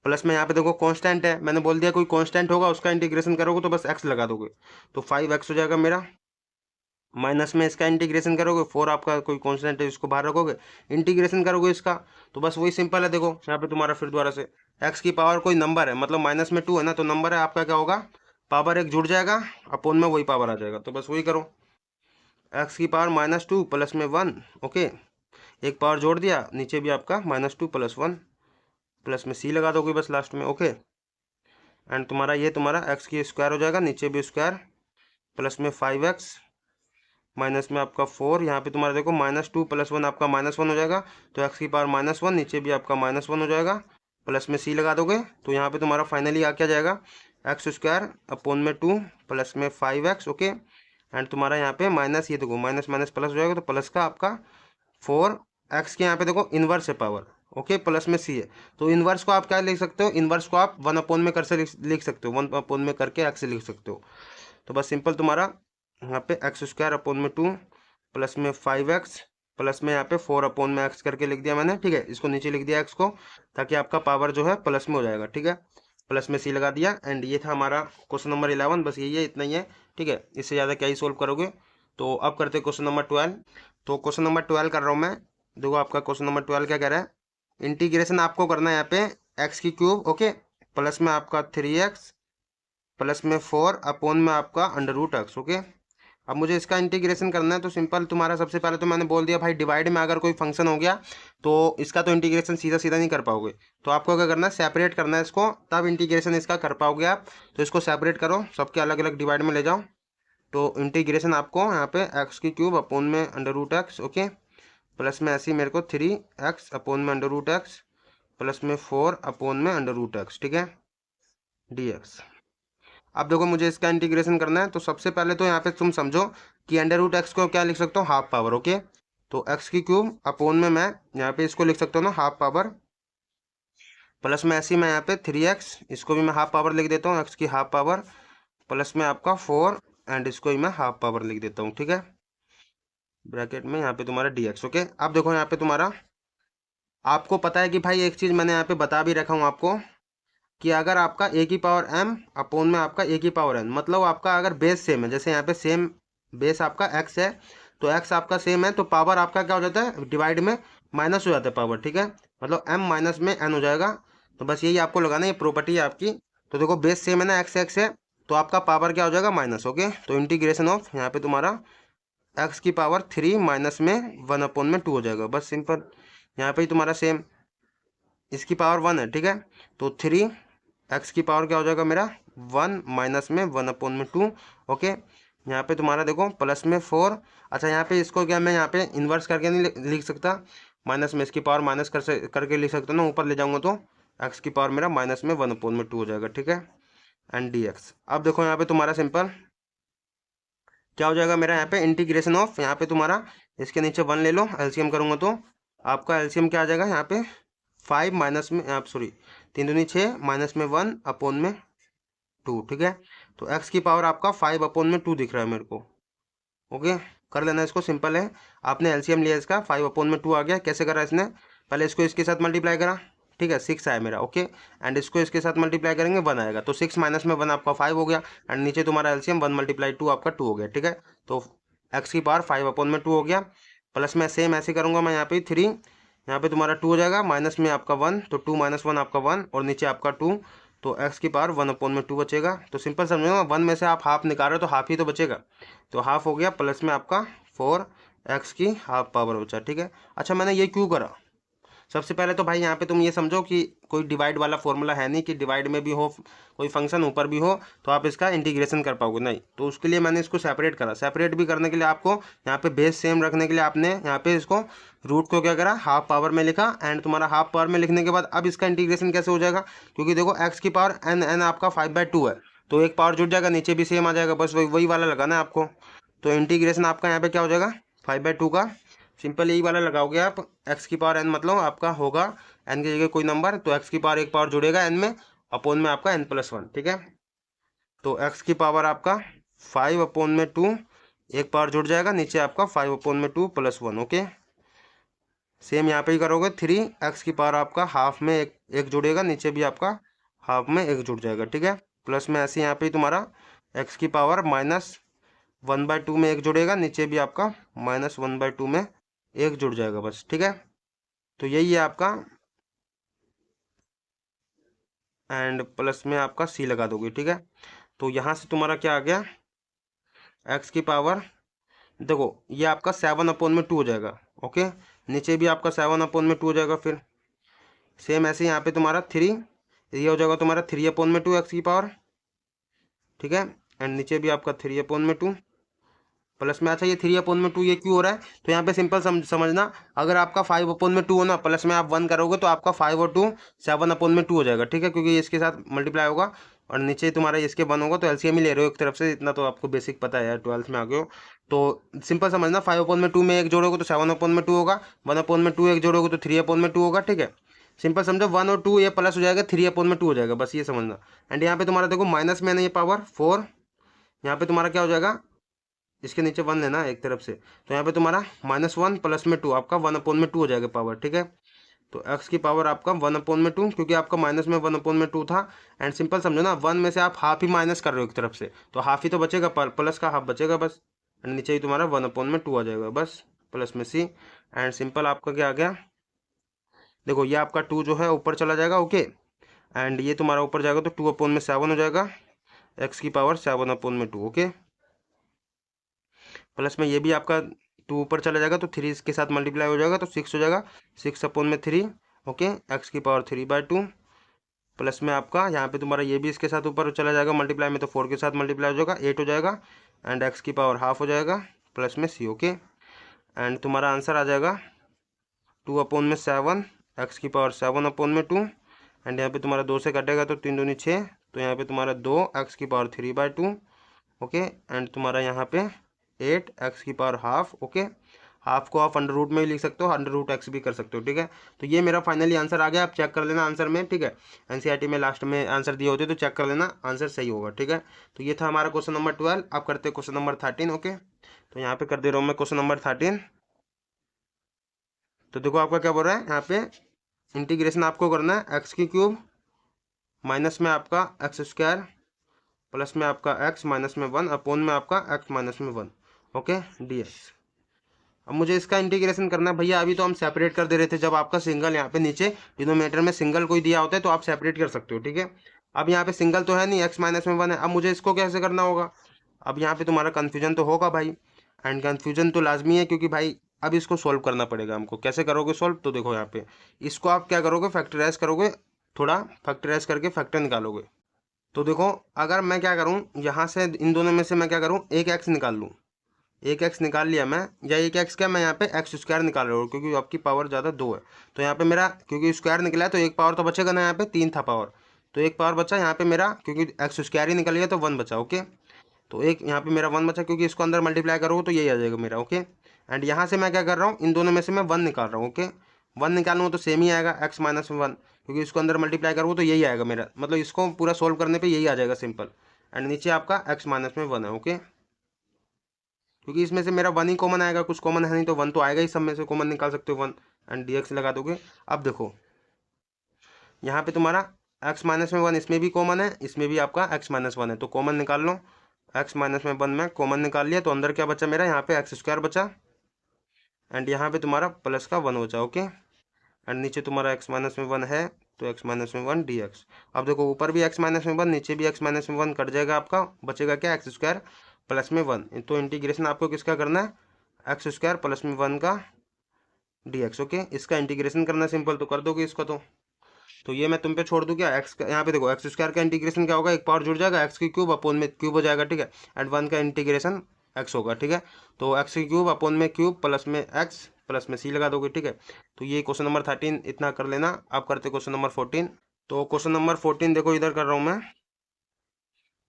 Speaker 1: प्लस में यहाँ पे देखो कांस्टेंट है, मैंने बोल दिया कोई कांस्टेंट होगा उसका इंटीग्रेशन करोगे तो बस x लगा दोगे, तो 5x हो जाएगा मेरा, माइनस में इसका इंटीग्रेशन करोगे 4 आपका कोई कांस्टेंट है इसको बाहर रखोगे, इंटीग्रेशन करोगे इसका, तो बस वही सिंपल है। देखो यहाँ पे तुम्हारा फिर दोबारा से x की पावर कोई नंबर है, मतलब माइनस में 2 है ना, तो नंबर है आपका क्या होगा, पावर 1 जुड़ जाएगा अपोन में वही पावर आ जाएगा, तो बस वही करो, x की पावर -2 प्लस में 1। ओके, एक पावर जोड़ दिया, नीचे भी आपका -2 + 1 प्लस में सी लगा दोगे बस लास्ट में। ओके, एंड तुम्हारा ये तुम्हारा एक्स की स्क्वायर हो जाएगा, नीचे भी स्क्वायर, प्लस में 5x माइनस में आपका 4, यहाँ पे तुम्हारा देखो -2 + 1 आपका -1 हो जाएगा, तो एक्स की पावर -1, नीचे भी आपका -1 हो जाएगा, प्लस में सी लगा दोगे तो यहाँ पे तुम्हारा फाइनली आ क्या जाएगा, एक्स स्क्वायर अपॉन में 2 प्लस में 5x। ओके, एंड तुम्हारा यहाँ पे माइनस, ये देखो माइनस माइनस प्लस हो जाएगा, तो प्लस का आपका 4x के यहाँ पे देखो इन्वर्स है पावर। ओके, प्लस में सी है, तो इन्वर्स को आप क्या लिख सकते हो, इन्वर्स को आप 1 अपॉन में कर से लिख सकते हो, 1 अपॉन में करके एक्स से लिख सकते हो। तो बस सिंपल तुम्हारा यहाँ पे एक्स स्क्वायर अपॉन में 2 प्लस में 5x प्लस में यहाँ पे 4 अपॉन में एक्स करके लिख दिया मैंने। ठीक है, इसको नीचे लिख दिया एक्स को, ताकि आपका पावर जो है प्लस में हो जाएगा। ठीक है, प्लस में सी लगा दिया, एंड ये था हमारा क्वेश्चन नंबर 11। बस यही है, इतना ही है। ठीक है, इससे ज़्यादा क्या ही सोल्व करोगे। तो अब करते क्वेश्चन नंबर 12। तो क्वेश्चन नंबर 12 कर रहा हूँ मैं। देखो आपका क्वेश्चन नंबर 12 क्या कह रहा है, इंटीग्रेशन आपको करना है यहाँ पे एक्स की क्यूब। ओके, प्लस में आपका 3x प्लस में 4 अपॉन में आपका √x। ओके, अब मुझे इसका इंटीग्रेशन करना है, तो सिंपल तुम्हारा सबसे पहले तो मैंने बोल दिया भाई, डिवाइड में अगर कोई फंक्शन हो गया तो इसका तो इंटीग्रेशन सीधा सीधा नहीं कर पाओगे, तो आपको क्या करना है, सेपरेट करना है इसको, तब इंटीग्रेशन इसका कर पाओगे आप। तो इसको सेपरेट करो, सबके अलग अलग डिवाइड में ले जाओ। तो इंटीग्रेशन आपको यहाँ पे एक्स की क्यूब अपॉन में √x। ओके, प्लस में ऐसे ही मेरे को 3x अपॉन में √x प्लस में 4 अपॉन में √x। ठीक है, dx। अब देखो मुझे इसका इंटीग्रेशन करना है, तो सबसे पहले तो यहाँ पे तुम समझो कि √x को क्या लिख सकता हूँ, हाफ पावर। ओके, तो एक्स की क्यूब अपॉन में मैं यहाँ पे इसको लिख सकता हूँ ना, हाफ पावर, प्लस में ऐसे ही मैं यहाँ पे 3x, इसको भी मैं हाफ पावर लिख देता हूँ, एक्स की हाफ पावर, प्लस में आपका 4, एंड इसको ही मैं हाफ पावर लिख देता हूँ। ठीक है, ब्रैकेट में यहाँ पे तुम्हारा dx। ओके, अब देखो यहाँ पे तुम्हारा, आपको पता है कि भाई एक चीज़ मैंने यहाँ पे बता भी रखा हूँ आपको, कि अगर आपका a की पावर m अपॉन में आपका a की पावर n, मतलब आपका अगर बेस सेम है, जैसे यहाँ पे सेम बेस आपका x है, तो x आपका सेम है, तो पावर आपका क्या हो जाता है, डिवाइड में माइनस हो जाता है पावर। ठीक है, मतलब m माइनस में n हो जाएगा। तो बस यही आपको लगाना, ये प्रॉपर्टी है आपकी। तो देखो बेस सेम है ना, x x है, तो आपका पावर क्या हो जाएगा, माइनस। ओके, तो इंटीग्रेशन ऑफ यहाँ पे तुम्हारा x की पावर 3 माइनस में 1 अपॉन में 2 हो जाएगा। बस सिंपल, यहाँ पे ही तुम्हारा सेम, इसकी पावर 1 है। ठीक है, तो 3 एक्स की पावर क्या हो जाएगा मेरा 1 माइनस में 1 अपॉन में 2। ओके, यहाँ पे तुम्हारा देखो प्लस में 4। अच्छा, यहाँ पे इसको क्या मैं यहाँ पे इन्वर्स करके नहीं लिख सकता, माइनस में इसकी पावर माइनस करके लिख सकता हूँ ना, ऊपर ले जाऊंगा तो एक्स की पावर मेरा माइनस में 1 अपॉन में 2 हो जाएगा। ठीक है, एंड dx। अब देखो यहाँ पे तुम्हारा सिंपल क्या हो जाएगा मेरा, यहाँ पे इंटीग्रेशन ऑफ, यहाँ पे तुम्हारा इसके नीचे 1 ले लो, एलसीएम करूंगा तो आपका एलसीएम क्या आ जाएगा, यहाँ पे 5 माइनस में आप सॉरी 3 दूनी 6 माइनस में 1 अपॉन में 2। ठीक है, तो x की पावर आपका 5 अपॉन में 2 दिख रहा है मेरे को। ओके, कर लेना इसको, सिंपल है। आपने एलसीएम लिया इसका, 5 अपॉन में 2 आ गया। कैसे करा इसने, पहले इसको इसके साथ मल्टीप्लाई करा। ठीक है, 6 आया मेरा। ओके, एंड इसको इसके साथ मल्टीप्लाई करेंगे 1 आएगा, तो 6 माइनस में 1 आपका 5 हो गया, एंड नीचे तुम्हारा एलसीएम 1 × 2 आपका 2 हो गया। ठीक है, तो x की पावर 5 अपॉन में 2 हो गया, प्लस में सेम ऐसे करूँगा मैं यहाँ पे 3, यहाँ पे तुम्हारा 2 हो जाएगा, माइनस में आपका 1, तो 2 - 1 आपका 1, और नीचे आपका 2, तो x की पावर 1 अपॉन में 2 बचेगा। तो सिंपल समझो ना, 1 में से आप हाफ निकाल रहे हो तो हाफ ही तो बचेगा, तो हाफ हो गया, प्लस में आपका 4x की हाफ पावर बचा। ठीक है, अच्छा मैंने ये क्यों करा, सबसे पहले तो भाई यहाँ पे तुम ये समझो कि कोई डिवाइड वाला फॉर्मूला है नहीं कि डिवाइड में भी हो कोई फंक्शन ऊपर भी हो तो आप इसका इंटीग्रेशन कर पाओगे, नहीं। तो उसके लिए मैंने इसको सेपरेट करा। सेपरेट भी करने के लिए आपको यहाँ पे बेस सेम रखने के लिए आपने यहाँ पे इसको रूट को क्या करा, हाफ पावर में लिखा, एंड तुम्हारा हाफ पावर में लिखने के बाद अब इसका इंटीग्रेशन कैसे हो जाएगा, क्योंकि देखो एक्स की पावर n आपका 5/2 है, तो एक पावर जुड़ जाएगा, नीचे भी सेम आ जाएगा, बस वही वाला लगाना है आपको। तो इंटीग्रेशन आपका यहाँ पे क्या हो जाएगा, 5/2 का सिंपल यही वाला लगाओगे आप, x की पावर n, मतलब आपका होगा n की जगह कोई नंबर, तो x की पावर एक पावर जुड़ेगा n में, अपॉन में आपका n+1। ठीक है, तो x की पावर आपका 5 अपॉन में 2, एक पावर जुड़ जाएगा, नीचे आपका 5 अपॉन में 2 + 1। ओके, सेम यहाँ पे ही करोगे, 3x की पावर आपका हाफ में एक जुड़ेगा, नीचे भी आपका हाफ में एक जुड़ जाएगा। ठीक है, प्लस में ऐसे यहाँ पे ही तुम्हारा x की पावर -1/2 में एक जुड़ेगा, नीचे भी आपका -1/2 में एक जुड़ जाएगा, बस। ठीक है, तो यही है आपका, एंड प्लस में आपका सी लगा दोगे। ठीक है, तो यहाँ से तुम्हारा क्या आ गया, एक्स की पावर देखो ये आपका 7 अपॉन में 2 हो जाएगा। ओके, नीचे भी आपका 7 अपॉन में 2 हो जाएगा, फिर सेम ऐसे यहाँ पे तुम्हारा 3, ये हो जाएगा तुम्हारा 3/2 एक्स की पावर, ठीक है। एंड नीचे भी आपका 3/2 प्लस में। अच्छा ये 3/2 ये क्यों हो रहा है, तो यहाँ पे सिंपल समझना, अगर आपका 5/2 हो ना, प्लस में आप 1 करोगे तो आपका 5 और 2 7/2 हो जाएगा, ठीक है, क्योंकि ये इसके साथ मल्टीप्लाई होगा और नीचे तुम्हारा इसके 1 होगा, तो एलसीएम ही ले रहे हो एक तरफ से, इतना तो आपको बेसिक पता है यार, 12th में आ गए हो। तो सिंपल समझना, 5/2 में एक जोड़ोगे तो 7/2 होगा, 1/2 एक जोड़ोगे तो 3/2 होगा, ठीक है। सिंपल समझो, 1 और 2 ये प्लस हो जाएगा, 3/2 हो जाएगा, बस ये समझना। एंड यहाँ पे तुम्हारा देखो माइनस में है ना ये पावर 4, यहाँ पे तुम्हारा क्या हो जाएगा, इसके नीचे 1 है ना एक तरफ से, तो यहाँ पे तुम्हारा -1 प्लस में 2 आपका 1/2 हो जाएगा पावर, ठीक है। तो x की पावर आपका 1/2, क्योंकि आपका माइनस में 1/2 था। एंड सिंपल समझो ना, 1 में से आप हाफ ही माइनस कर रहे हो एक तरफ से, तो हाफ ही तो बचेगा, प्लस का हाफ बचेगा बस। एंड नीचे ही तुम्हारा 1/2 आ जाएगा बस, प्लस में c। एंड सिंपल आपका क्या आ गया, देखो ये आपका 2 जो है ऊपर चला जाएगा, ओके। एंड ये तुम्हारा ऊपर जाएगा तो 2/7 हो जाएगा, x की पावर 7/2, ओके। प्लस में ये भी आपका 2 ऊपर चला जाएगा तो 3 इसके साथ मल्टीप्लाई हो जाएगा तो 6 हो जाएगा, 6/3, ओके, x की पावर 3/2। प्लस में आपका यहाँ पे तुम्हारा ये भी इसके साथ ऊपर चला जाएगा मल्टीप्लाई में, तो 4 के साथ मल्टीप्लाई हो जाएगा, 8 हो जाएगा। एंड x की पावर हाफ हो जाएगा, प्लस में c, ओके। एंड तुम्हारा आंसर आ जाएगा 2/7, x की पावर 7/2। एंड यहाँ पे तुम्हारा 2 से कटेगा तो 3 दूनी 6, तो यहाँ पे तुम्हारा 2 x की पावर 3/2, ओके। एंड तुम्हारा यहाँ पे 8 x की पावर हाफ, ओके। हाफ को आप अंडर रूट में भी लिख सकते हो, अंडर रूट x भी कर सकते हो, ठीक है। तो ये मेरा फाइनली आंसर आ गया, आप चेक कर लेना आंसर में, ठीक है। एनसीईआरटी में लास्ट में आंसर दिए होते तो चेक कर लेना, आंसर सही होगा, ठीक है। तो ये था हमारा क्वेश्चन नंबर 12। अब करते हैं क्वेश्चन नंबर 13, ओके। तो यहाँ पे कर दे रहा हूँ मैं क्वेश्चन नंबर 13। तो देखो आपका क्या बोल रहा है यहाँ पे, इंटीग्रेशन आपको करना है x³ माइनस में आपका x² प्लस में आपका x -1 अपोन में आपका x -1, ओके, dx। अब मुझे इसका इंटीग्रेशन करना है भैया, अभी तो हम सेपरेट कर दे रहे थे, जब आपका सिंगल यहाँ पे नीचे डिनोमिनेटर में सिंगल कोई दिया होता है तो आप सेपरेट कर सकते हो, ठीक है। अब यहाँ पे सिंगल तो है नहीं, x -1 है, अब मुझे इसको कैसे करना होगा। अब यहाँ पे तुम्हारा कन्फ्यूजन तो होगा भाई, एंड कन्फ्यूजन तो लाजमी है, क्योंकि भाई अब इसको सोल्व करना पड़ेगा हमको। कैसे करोगे सोल्व, तो देखो यहाँ पे इसको आप क्या करोगे, फैक्टराइज करोगे, थोड़ा फैक्टराइज करके फैक्टर निकालोगे। तो देखो अगर मैं क्या करूँ, यहाँ से इन दोनों में से मैं क्या करूँ, एक x निकाल लूँ, एक x निकाल लिया मैं, या एक x क्या, मैं यहाँ पे x² निकाल रहा हूँ, क्योंकि आपकी पावर ज़्यादा 2 है, तो यहाँ पे मेरा क्योंकि स्क्वायर निकला है तो एक पावर तो बचेगा ना, यहाँ पे 3 था पावर, तो एक पावर बचा यहाँ पे मेरा, क्योंकि x² ही निकल गया तो 1 बचा, ओके। तो एक यहाँ पे मेरा 1 बचा, क्योंकि इसको अंदर मल्टीप्लाई करोगे तो यही आ जाएगा मेरा, ओके। एंड यहाँ से मैं क्या कर रहा हूँ, इन दोनों में से मैं 1 निकाल रहा हूँ, ओके। 1 निकालूँ तो सेम ही आएगा x -1, क्योंकि इसको अंदर मल्टीप्लाई करोगे तो यही आएगा मेरा, मतलब इसको पूरा सोल्व करने पे यही आ जाएगा सिंपल। एंड नीचे आपका x -1 है, ओके, क्योंकि इसमें से मेरा 1 ही कॉमन आएगा, कुछ कॉमन है नहीं तो 1 तो आएगा ही, सब में से कॉमन निकाल सकते हो 1। एंड dx लगा दोगे। अब देखो यहाँ पे तुम्हारा x -1 इसमें भी कॉमन है, इसमें भी आपका x -1 है, तो कॉमन निकाल लो। x -1 में कॉमन निकाल लिया तो अंदर क्या बचा मेरा, यहाँ पे x² बचा, एंड यहाँ पे तुम्हारा प्लस का 1 बचा, ओके। एंड नीचे तुम्हारा x -1 है, तो x -1 dx। अब देखो ऊपर भी x -1 नीचे भी x -1 कट जाएगा, आपका बचेगा क्या, x² प्लस में 1। तो इंटीग्रेशन आपको किसका करना है, x² प्लस में 1 का dx, ओके। इसका इंटीग्रेशन करना सिंपल, तो कर दोगे इसका। तो ये मैं तुम पे छोड़ दूँ क्या, एक्स का यहाँ पे देखो x² का इंटीग्रेशन क्या होगा, एक पावर जुड़ जाएगा, x³ अपोन में क्यूब हो जाएगा, ठीक है। एंड 1 का इंटीग्रेशन x होगा, ठीक है। तो x³ अपोन में क्यूब प्लस में x प्लस में c लगा दोगे, ठीक है। तो ये क्वेश्चन नंबर 13 इतना कर लेना। आप करते क्वेश्चन नंबर 14। तो क्वेश्चन नंबर 14 देखो इधर कर रहा हूँ मैं।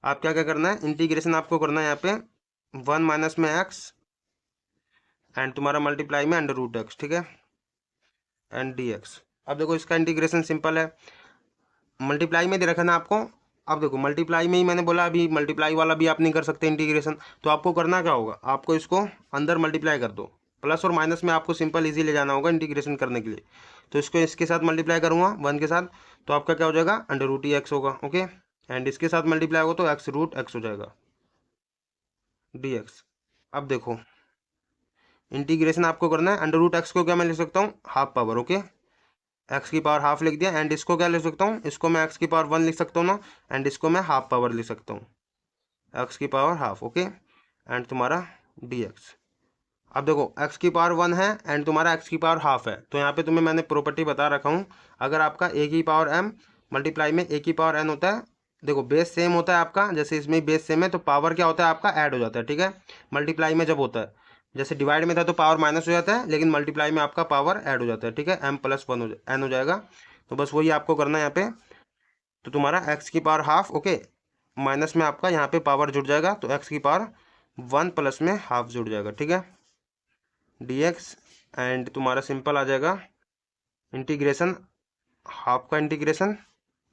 Speaker 1: आप क्या क्या करना है, इंटीग्रेशन आपको करना है यहाँ पे 1 माइनस में x एंड तुम्हारा मल्टीप्लाई में √x, ठीक है, एंड dx। अब देखो इसका इंटीग्रेशन सिंपल है, मल्टीप्लाई में दे रखा ना आपको। अब देखो मल्टीप्लाई में ही मैंने बोला, अभी मल्टीप्लाई वाला भी आप नहीं कर सकते इंटीग्रेशन, तो आपको करना क्या होगा, आपको इसको अंदर मल्टीप्लाई कर दो, प्लस और माइनस में आपको सिंपल इजी ले जाना होगा इंटीग्रेशन करने के लिए। तो इसको इसके साथ मल्टीप्लाई करूँगा 1 के साथ, तो आपका क्या हो जाएगा, √x होगा, ओके। एंड इसके साथ मल्टीप्लाई होगा तो x√x हो जाएगा dx। अब देखो इंटीग्रेशन आपको करना है, √x को क्या मैं लिख सकता हूँ, हाफ पावर, ओके, x की पावर हाफ लिख दिया। एंड इसको क्या लिख सकता हूँ, इसको मैं x की पावर 1 लिख सकता हूँ ना, एंड इसको मैं हाफ पावर लिख सकता हूँ, x की पावर हाफ, ओके। एंड तुम्हारा dx। अब देखो एक्स की पावर 1 है एंड तुम्हारा एक्स की पावर हाफ है, तो यहाँ पे तुम्हें मैंने प्रॉपर्टी बता रखा हूँ, अगर आपका ए की पावर m मल्टीप्लाई में ए की पावर n होता है, देखो बेस सेम होता है आपका, जैसे इसमें बेस सेम है तो पावर क्या होता है आपका ऐड हो जाता है, ठीक है। मल्टीप्लाई में जब होता है, जैसे डिवाइड में था तो पावर माइनस हो जाता है, लेकिन मल्टीप्लाई में आपका पावर ऐड हो जाता है, ठीक है। m प्लस 1 n हो जाएगा, तो बस वही आपको करना है यहाँ पे। तो तुम्हारा एक्स की पावर हाफ, ओके, माइनस में आपका यहाँ पे पावर जुड़ जाएगा, तो एक्स की पावर 1 प्लस में हाफ जुड़ जाएगा, ठीक है, dx। एंड तुम्हारा सिंपल आ जाएगा इंटीग्रेशन हाफ का इंटीग्रेशन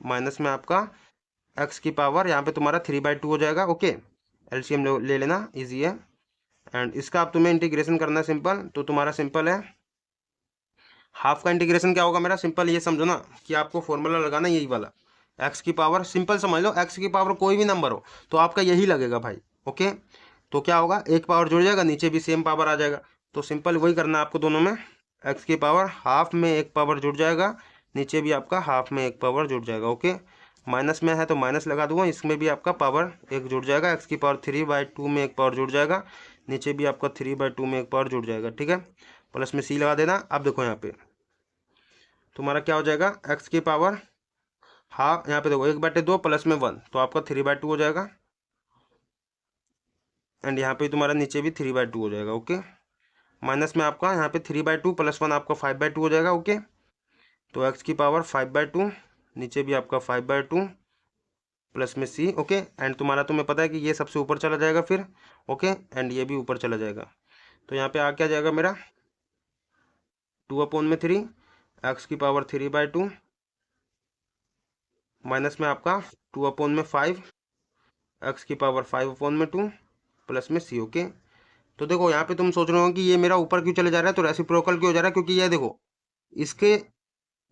Speaker 1: माइनस में आपका एक्स की पावर, यहाँ पे तुम्हारा 3/2 हो जाएगा, ओके। एलसीएम ले लेना, इजी है। एंड इसका अब तुम्हें इंटीग्रेशन करना है सिंपल, तो तुम्हारा सिंपल है हाफ का इंटीग्रेशन क्या होगा मेरा, सिंपल ये समझो ना कि आपको फॉर्मूला लगाना यही वाला, एक्स की पावर सिंपल समझ लो, एक्स की पावर कोई भी नंबर हो तो आपका यही लगेगा भाई, ओके। तो क्या होगा, एक पावर जुड़ जाएगा, नीचे भी सेम पावर आ जाएगा, तो सिंपल वही करना है आपको दोनों में, एक्स की पावर हाफ में एक पावर जुड़ जाएगा, नीचे भी आपका हाफ में एक पावर जुड़ जाएगा, ओके। माइनस में है तो माइनस लगा दूंगा, इसमें भी आपका पावर एक जुड़ जाएगा, एक्स की पावर 3/2 में एक पावर जुड़ जाएगा, नीचे भी आपका 3/2 में एक पावर जुड़ जाएगा, ठीक है। प्लस में सी लगा देना। अब देखो यहाँ पे तुम्हारा क्या हो जाएगा, एक्स की पावर हाफ, यहाँ पे देखो 1/2 प्लस में 1, तो आपका 3/2 हो जाएगा, एंड यहाँ पे तुम्हारा नीचे भी 3/2 हो जाएगा, ओके। माइनस में आपका यहाँ पे 3/2 प्लस 1 आपका 5/2 हो जाएगा, ओके। तो एक्स की पावर 5/2, नीचे भी आपका 5/2 प्लस में सी, ओके। एंड तुम्हारा तुम्हें पता है कि ये सबसे ऊपर चला जाएगा फिर, ओके, एंड ये भी ऊपर चला जाएगा, तो यहाँ पे आ क्या जाएगा मेरा 2/3, एक्स की पावर 3/2 माइनस में आपका 2/5, एक्स की पावर 5/2 प्लस में सी, ओके। तो देखो यहाँ पे तुम सोच रहे हो कि ये मेरा ऊपर क्यों चले जा रहा है, तो रेसिप्रोकल क्यों हो जा रहा है, क्योंकि ये देखो इसके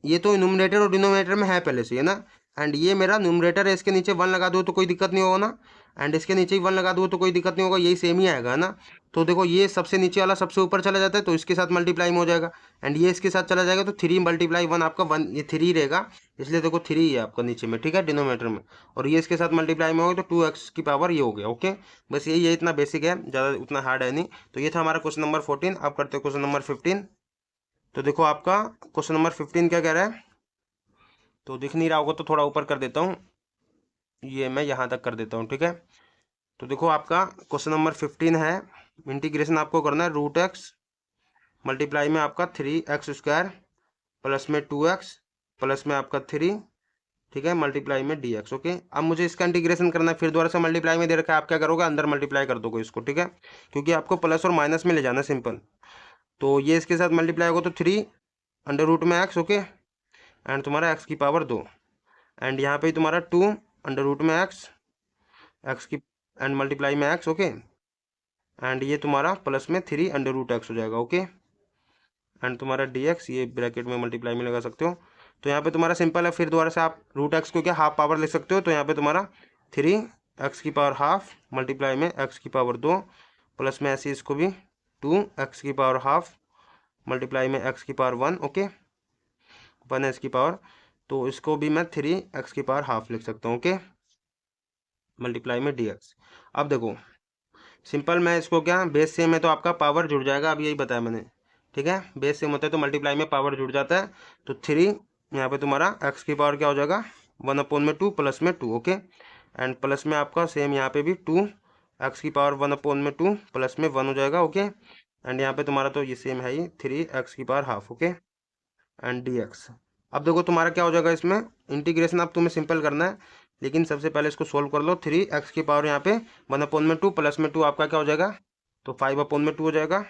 Speaker 1: ये तो न्यूमरेटर और डिनोमिनेटर में है पहले से, है ना। एंड ये मेरा न्यूमरेटर है, इसके नीचे 1 लगा दो तो कोई दिक्कत नहीं होगा ना, एंड इसके नीचे ही 1 लगा दो तो कोई दिक्कत नहीं होगा, यही सेम ही आएगा ना। तो देखो ये सबसे नीचे वाला सबसे ऊपर चला जाता है तो इसके साथ मल्टीप्लाई में हो जाएगा, एंड ये इसके साथ चला जाएगा तो 3 × 1 आपका 1, ये 3 रहेगा, इसलिए देखो 3 है आपका नीचे में, ठीक है, डिनोमिनेटर में, और ये इसके साथ मल्टीप्लाई में होगा तो 2x की पावर ये हो गया, ओके। बस यही है, इतना बेसिक है, ज़्यादा उतना हार्ड है नहीं। तो ये था हमारा क्वेश्चन नंबर 14। अब करते हैं क्वेश्चन नंबर 15। तो देखो आपका क्वेश्चन नंबर 15 क्या कह रहा है, तो दिख नहीं रहा होगा तो थोड़ा ऊपर कर देता हूँ, ये मैं यहाँ तक कर देता हूँ, ठीक है। तो देखो आपका क्वेश्चन नंबर 15 है, इंटीग्रेशन आपको करना है √x मल्टीप्लाई में आपका 3x² प्लस में 2x प्लस में आपका 3, ठीक है, मल्टीप्लाई में dx, ओके। अब मुझे इसका इंटीग्रेशन करना है, फिर दोबारा से मल्टीप्लाई में दे रखा है, आप क्या करोगे अंदर मल्टीप्लाई कर दोगे इसको, ठीक है, क्योंकि आपको प्लस और माइनस में ले जाना सिंपल। तो ये इसके साथ मल्टीप्लाई होगा तो 3 √x, ओके, एंड तुम्हारा x की पावर 2, एंड यहाँ पे तुम्हारा 2 √x एक्स की एंड मल्टीप्लाई में x, ओके, एंड ये तुम्हारा प्लस में 3 √x हो जाएगा, ओके, एंड तुम्हारा dx ये ब्रैकेट में मल्टीप्लाई में लगा सकते हो। तो यहाँ पे तुम्हारा सिंपल है, फिर दोबारा से आप √x को क्या हाफ पावर लिख सकते हो, तो यहाँ पे तुम्हारा 3x की पावर हाफ मल्टीप्लाई में x की पावर 2 प्लस में ऐसे इसको भी 2x की पावर हाफ मल्टीप्लाई में x की पावर 1, ओके, 1 की पावर, तो इसको भी मैं 3x की पावर हाफ लिख सकता हूँ, ओके, मल्टीप्लाई में dx। अब देखो सिंपल मैं इसको क्या बेस सेम है तो आपका पावर जुड़ जाएगा, अब यही बताया मैंने, ठीक है, बेस सेम होता है तो मल्टीप्लाई में पावर जुड़ जाता है, तो 3 यहाँ पे तुम्हारा x की पावर क्या हो जाएगा 1/2 प्लस में 2, ओके, एंड प्लस में आपका सेम यहाँ पे भी 2x की पावर 1/2 प्लस में 1 हो जाएगा, ओके, एंड यहाँ पे तुम्हारा तो ये सेम है ही 3x की power half, okay, and dx। अब देखो तुम्हारा क्या हो जाएगा, इसमें इंटीग्रेशन अब तुम्हें सिंपल करना है, लेकिन सबसे पहले इसको सोल्व कर लो। 3x की पावर यहाँ पे 1/2 प्लस में 2 आपका क्या हो जाएगा, तो 5/2 हो जाएगा।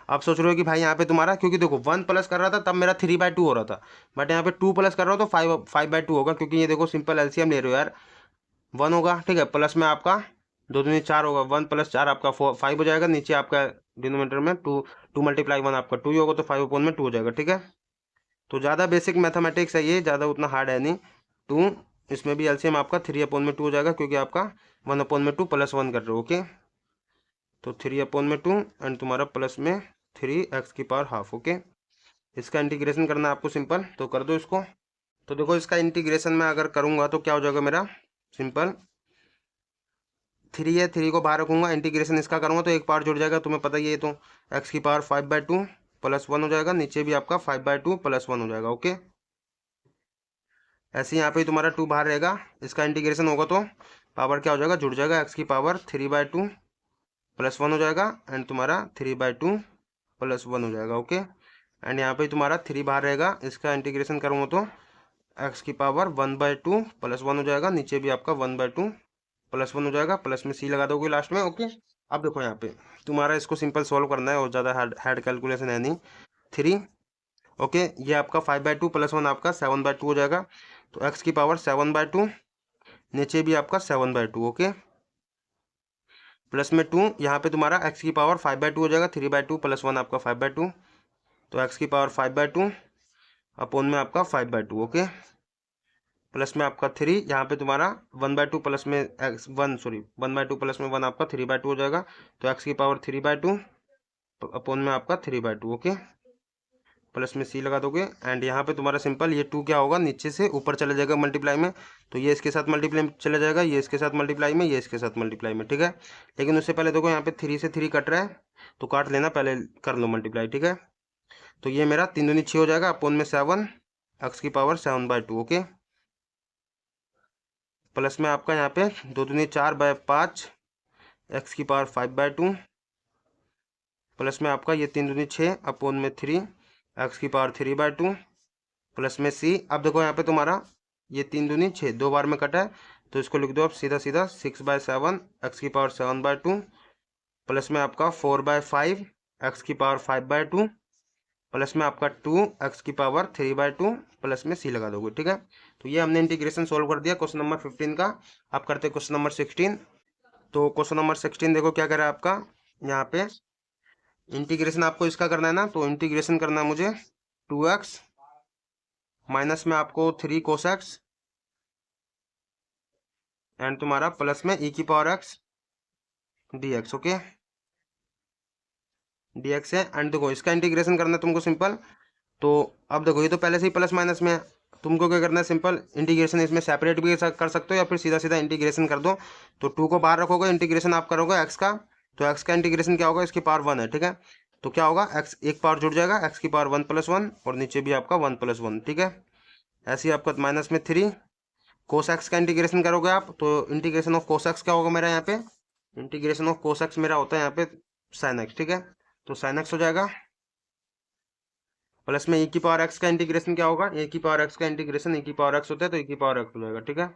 Speaker 1: आप सोच रहे हो कि भाई यहाँ पे तुम्हारा, क्योंकि देखो 1 प्लस कर रहा था तब मेरा 3/2 हो रहा था, बट यहाँ पे 2 प्लस कर रहा हो तो 5/2 होगा, क्योंकि ये देखो सिंपल एलसीएम ले रहे हो यार, 1 होगा, ठीक है, प्लस में आपका 2 दूनी 4 होगा, 1 + 4 आपका 5 हो जाएगा, नीचे आपका डिनोमिनेटर में 2 × 1 आपका 2 ही होगा, तो 5/2 हो जाएगा, ठीक है। तो ज़्यादा बेसिक मैथमेटिक्स है ये, ज़्यादा उतना हार्ड है नहीं। 2 इसमें भी एलसीएम आपका 3/2 हो जाएगा, क्योंकि आपका 1/2 प्लस 1 कर रहे हो, ओके, तो 3/2 एंड तुम्हारा प्लस में 3x की पावर हाफ, ओके। इसका इंटीग्रेशन करना है आपको सिंपल, तो कर दो इसको। तो देखो इसका इंटीग्रेशन मैं अगर करूँगा तो क्या हो जाएगा मेरा सिंपल, 3 है, 3 को बाहर रखूंगा, इंटीग्रेशन इसका करूंगा तो एक पावर जुड़ जाएगा, तुम्हें पता ही है ये तो। एक्स की पावर 5/2 +1 हो जाएगा, नीचे भी आपका 5/2 +1 हो जाएगा। ओके, ऐसे यहाँ पे तुम्हारा 2 बाहर रहेगा, इसका इंटीग्रेशन होगा तो पावर क्या हो जाएगा, जुड़ जाएगा, एक्स की पावर 3/2 +1 हो जाएगा, एंड तुम्हारा 3/2 +1 हो जाएगा। ओके, एंड यहाँ पे तुम्हारा 3 बाहर रहेगा, इसका इंटीग्रेशन करूँगा तो एक्स की पावर 1/2 +1 हो जाएगा, नीचे भी आपका 1/2 +1 हो जाएगा, प्लस में सी लगा दोगे लास्ट में। ओके, अब देखो यहाँ पे तुम्हारा इसको सिंपल सॉल्व करना है और ज़्यादा हार्ड कैलकुलेशन है नहीं। 3, ओके, ये आपका 5/2 +1 आपका 7/2 हो जाएगा, तो एक्स की पावर 7/2, नीचे भी आपका 7/2। ओके, प्लस में 2, यहाँ पे तुम्हारा एक्स की पावर 5/2 हो जाएगा, 3/2 +1 आपका 5/2, तो एक्स की पावर 5/2 अपोन में आपका 5/2। ओके, प्लस में आपका 3, यहाँ पे तुम्हारा 1/2 प्लस में एक्स 1/2 प्लस में 1 आपका 3/2 हो जाएगा, तो एक्स की पावर 3/2 अपोन में आपका 3/2। ओके, प्लस में सी लगा दोगे, एंड यहाँ पे तुम्हारा सिंपल ये 2 क्या होगा, नीचे से ऊपर चले जाएगा मल्टीप्लाई में, तो ये इसके साथ मल्टीप्लाई में चले जाएगा, ये इसके साथ मल्टीप्लाई में, ये इसके साथ मल्टीप्लाई में। ठीक है, लेकिन उससे पहले देखो यहाँ पे 3 से 3 कट रहा है, तो काट लेना, पहले कर लो मल्टीप्लाई। ठीक है, तो ये मेरा 3 दूनी 6 हो जाएगा, अपोन में 7, एक्स की पावर 7/2। ओके, प्लस में आपका यहाँ पे 2 दूनी 4/5, एक्स की पावर 5/2, प्लस में आपका ये 3 दूनी 6 अपोन में 3, एक्स की पावर 3/2, प्लस में सी। अब देखो यहाँ पे तुम्हारा ये 3 दूनी 6 2 बार में कटा है, तो इसको लिख दो आप सीधा सीधा 6/7, एक्स की पावर 7/2, प्लस में आपका 4/5, एक्स की पावर 5/2, प्लस में आपका 2, एक्स की पावर 3/2, प्लस में सी लगा दोगे। ठीक है, तो ये हमने इंटीग्रेशन सोल्व कर दिया क्वेश्चन नंबर 15 का। आप करते क्वेश्चन नंबर 16। तो क्वेश्चन नंबर 16 देखो क्या कह रहा है आपका, यहाँ पे इंटीग्रेशन आपको इसका करना है ना, तो इंटीग्रेशन करना है मुझे 2x माइनस में आपको 3 cos x एंड तुम्हारा प्लस में e की power x dx। Okay, dx है, एंड देखो इसका इंटीग्रेशन करना है तुमको सिंपल। तो अब देखो ये तो पहले से ही प्लस माइनस में है, तुमको क्या करना है, सिंपल इंटीग्रेशन इसमें सेपरेट भी कर सकते हो या फिर सीधा सीधा इंटीग्रेशन कर दो। तो 2 को बाहर रखोगे, इंटीग्रेशन आप करोगे एक्स का, तो एक्स का इंटीग्रेशन क्या होगा, इसकी पावर 1 है। ठीक है, तो क्या होगा, एक्स एक पावर जुड़ जाएगा, एक्स की पावर 1 + 1, और नीचे भी आपका 1 + 1। ठीक है, ऐसे ही आपका माइनस में 3 कोस एक्स का इंटीग्रेशन करोगे आप, तो इंटीग्रेशन ऑफ कोस एक्स क्या होगा मेरा यहाँ पे, इंटीग्रेशन ऑफ कोस एक्स मेरा होता है यहाँ पे साइन एक्स। ठीक है, तो साइन एक्स हो जाएगा, प्लस में e की पावर x का इंटीग्रेशन क्या होगा, e की पावर x का इंटीग्रेशन e की पावर x होता है, तो e की पावर x हो जाएगा। ठीक है,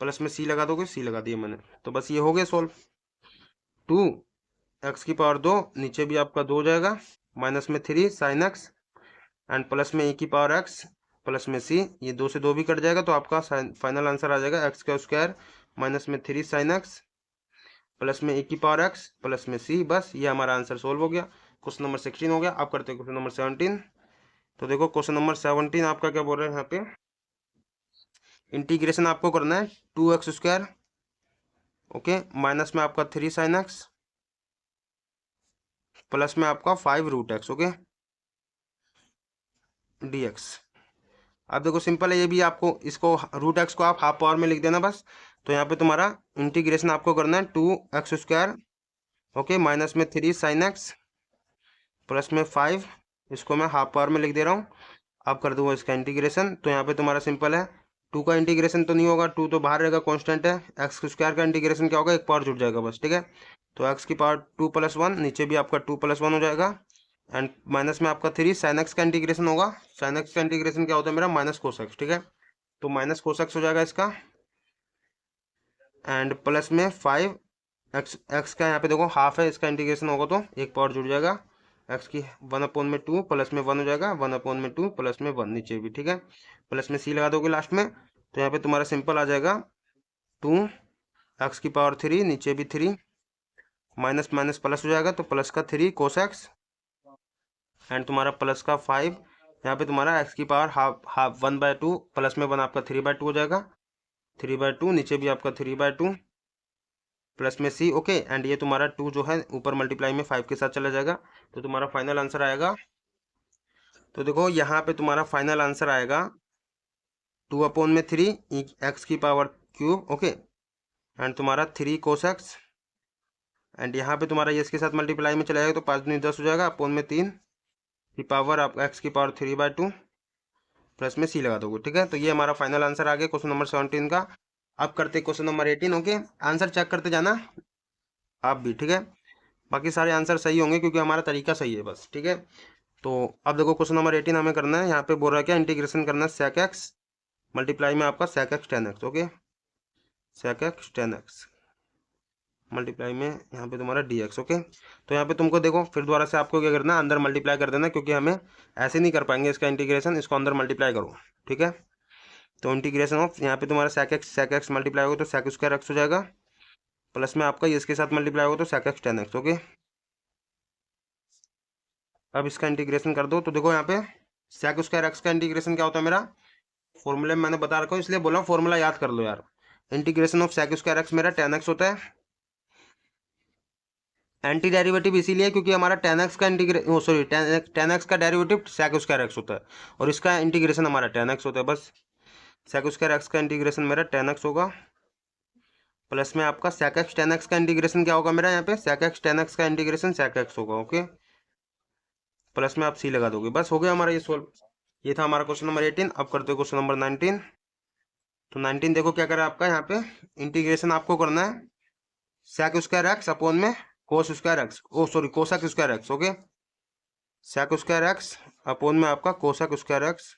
Speaker 1: प्लस में c लगा दोगे, c लगा दिया मैंने, तो बस ये हो गया सोल्व। 2 x की पावर 2, नीचे भी आपका 2 हो जाएगा, माइनस में 3 साइन x एंड प्लस में e की पावर x, प्लस में c, ये 2 से 2 भी कट जाएगा, तो आपका फाइनल आंसर आ जाएगा x का स्क्वायर माइनस में 3 साइन x प्लस में e की पावर x प्लस में c। बस ये हमारा आंसर सोल्व हो गया, क्वेश्चन नंबर 16 हो गया। आप करते हैं क्वेश्चन नंबर 17। तो देखो क्वेश्चन नंबर 17 आपका क्या बोल रहे हैं यहाँ पे, इंटीग्रेशन आपको करना है 2x², ओके, माइनस में आपका 3 साइन x प्लस में आपका 5√x, ओके, dx। अब देखो सिंपल है ये भी, आपको इसको √x को आप हाफ पावर में लिख देना बस। तो यहाँ पे तुम्हारा इंटीग्रेशन आपको करना है 2x², ओके, माइनस में 3 साइन x प्लस में 5, इसको मैं हाफ पावर में लिख दे रहा हूँ। अब कर दूंगा इसका इंटीग्रेशन, तो यहाँ पे तुम्हारा सिंपल है, 2 का इंटीग्रेशन तो नहीं होगा, 2 तो बाहर रहेगा, कांस्टेंट है। x² का इंटीग्रेशन क्या होगा, एक पावर जुड़ जाएगा बस। ठीक है, तो x की पावर 2 + 1, नीचे भी आपका 2 + 1 हो जाएगा, एंड माइनस में आपका 3 साइन x का इंटीग्रेशन होगा। साइन x का इंटीग्रेशन क्या होता है मेरा, माइनस cos x। ठीक है, तो माइनस cos x हो जाएगा इसका, एंड प्लस में 5 x का यहाँ पे देखो हाफ है, इसका इंटीग्रेशन होगा तो एक पावर जुड़ जाएगा, x की 1/2 प्लस में 1 हो जाएगा, 1/2 प्लस में 1 नीचे भी। ठीक है, प्लस में c लगा दोगे लास्ट में, तो यहाँ पे तुम्हारा सिंपल आ जाएगा 2 x की पावर 3, नीचे भी 3, माइनस माइनस प्लस हो जाएगा, तो प्लस का 3 cos x एंड तुम्हारा प्लस का 5, यहाँ पे तुम्हारा x की पावर हाफ 1/2 प्लस में 1 आपका 3/2 हो जाएगा, 3/2, नीचे भी आपका 3/2 प्लस में c, ओके, एंड ये तुम्हारा 2 जो है ऊपर मल्टीप्लाई में 5 के साथ चला जाएगा, तो तुम्हारा फाइनल आंसर आएगा। तो देखो यहाँ पे तुम्हारा फाइनल आंसर आएगा 2/3 x की पावर क्यूब, ओके, एंड तुम्हारा 3 कोस एक्स, एंड यहाँ पे तुम्हारा ये इसके साथ मल्टीप्लाई में चला जाएगा तो 5 दूनी 10 हो जाएगा, अपोन में 3 की पावर आप एक्स की पावर 3/2 प्लस में सी लगा दोगे। ठीक है, तो ये हमारा फाइनल आंसर आ गया क्वेश्चन नंबर 17 का। अब करते क्वेश्चन नंबर 18। ओके, आंसर चेक करते जाना आप भी। ठीक है, बाकी सारे आंसर सही होंगे क्योंकि हमारा तरीका सही है बस। ठीक है, तो अब देखो क्वेश्चन नंबर 18 हमें करना है। यहाँ पे बोल रहा है क्या, इंटीग्रेशन करना है सेक एक्स मल्टीप्लाई में आपका sec x 10x। Okay, sec x 10x multiply में यहाँ पे तुम्हारा dx। ओके, तो यहाँ पे तुमको देखो फिर दोबारा से आपको क्या करना है, अंदर मल्टीप्लाई कर देना, क्योंकि हमें ऐसे नहीं कर पाएंगे इसका इंटीग्रेशन, इसको अंदर मल्टीप्लाई करो। ठीक है, तो इंटीग्रेशन ऑफ यहाँ पे तुम्हारा सेक एक्स मल्टीप्लाई होगा तो सेक स्क्वायर एक्स हो जाएगा, प्लस में आपका ये इसके साथ मल्टीप्लाई होगा तो सेक एक्स 10x। ओके, अब इसका इंटीग्रेशन कर दो तो देखो यहाँ पे सेक स्क्वायर एक्स का इंटीग्रेशन क्या होता है मेरा, फॉर्मूले में मैंने बता रखा हूँ इसलिए बोला फॉर्मूला याद कर लो यार। Integration of sec square x मेरा 10x होता है। एंटी डेरिवेटिव इसीलिए क्योंकि हमारा 10x का सॉरी 10x का डेरिवेटिव सेक स्क्वायर एक्स होता है और इसका इंटीग्रेशन हमारा 10x होता है। बस सेक स्क्वायर एक्स का इंटीग्रेशन मेरा 10x होगा, प्लस में आपका सेक एक्स 10x का इंटीग्रेशन क्या होगा मेरा, यहाँ पे सेक एक्स 10x का इंटीग्रेशन सेक एक्स होगा। ओके, प्लस में आप सी लगा दोगे। बस हो गया हमारा ये सोल्व। ये था हमारा क्वेश्चन नंबर 18। अब करते हो क्वेश्चन नंबर 19। तो 19 देखो क्या करा आपका, यहाँ पे इंटीग्रेशन आपको करना है सेक स्क्वायर एक्स अपॉन में cos square X, oh sorry cosec square x. Okay, sec square X upon में आपका cosec square X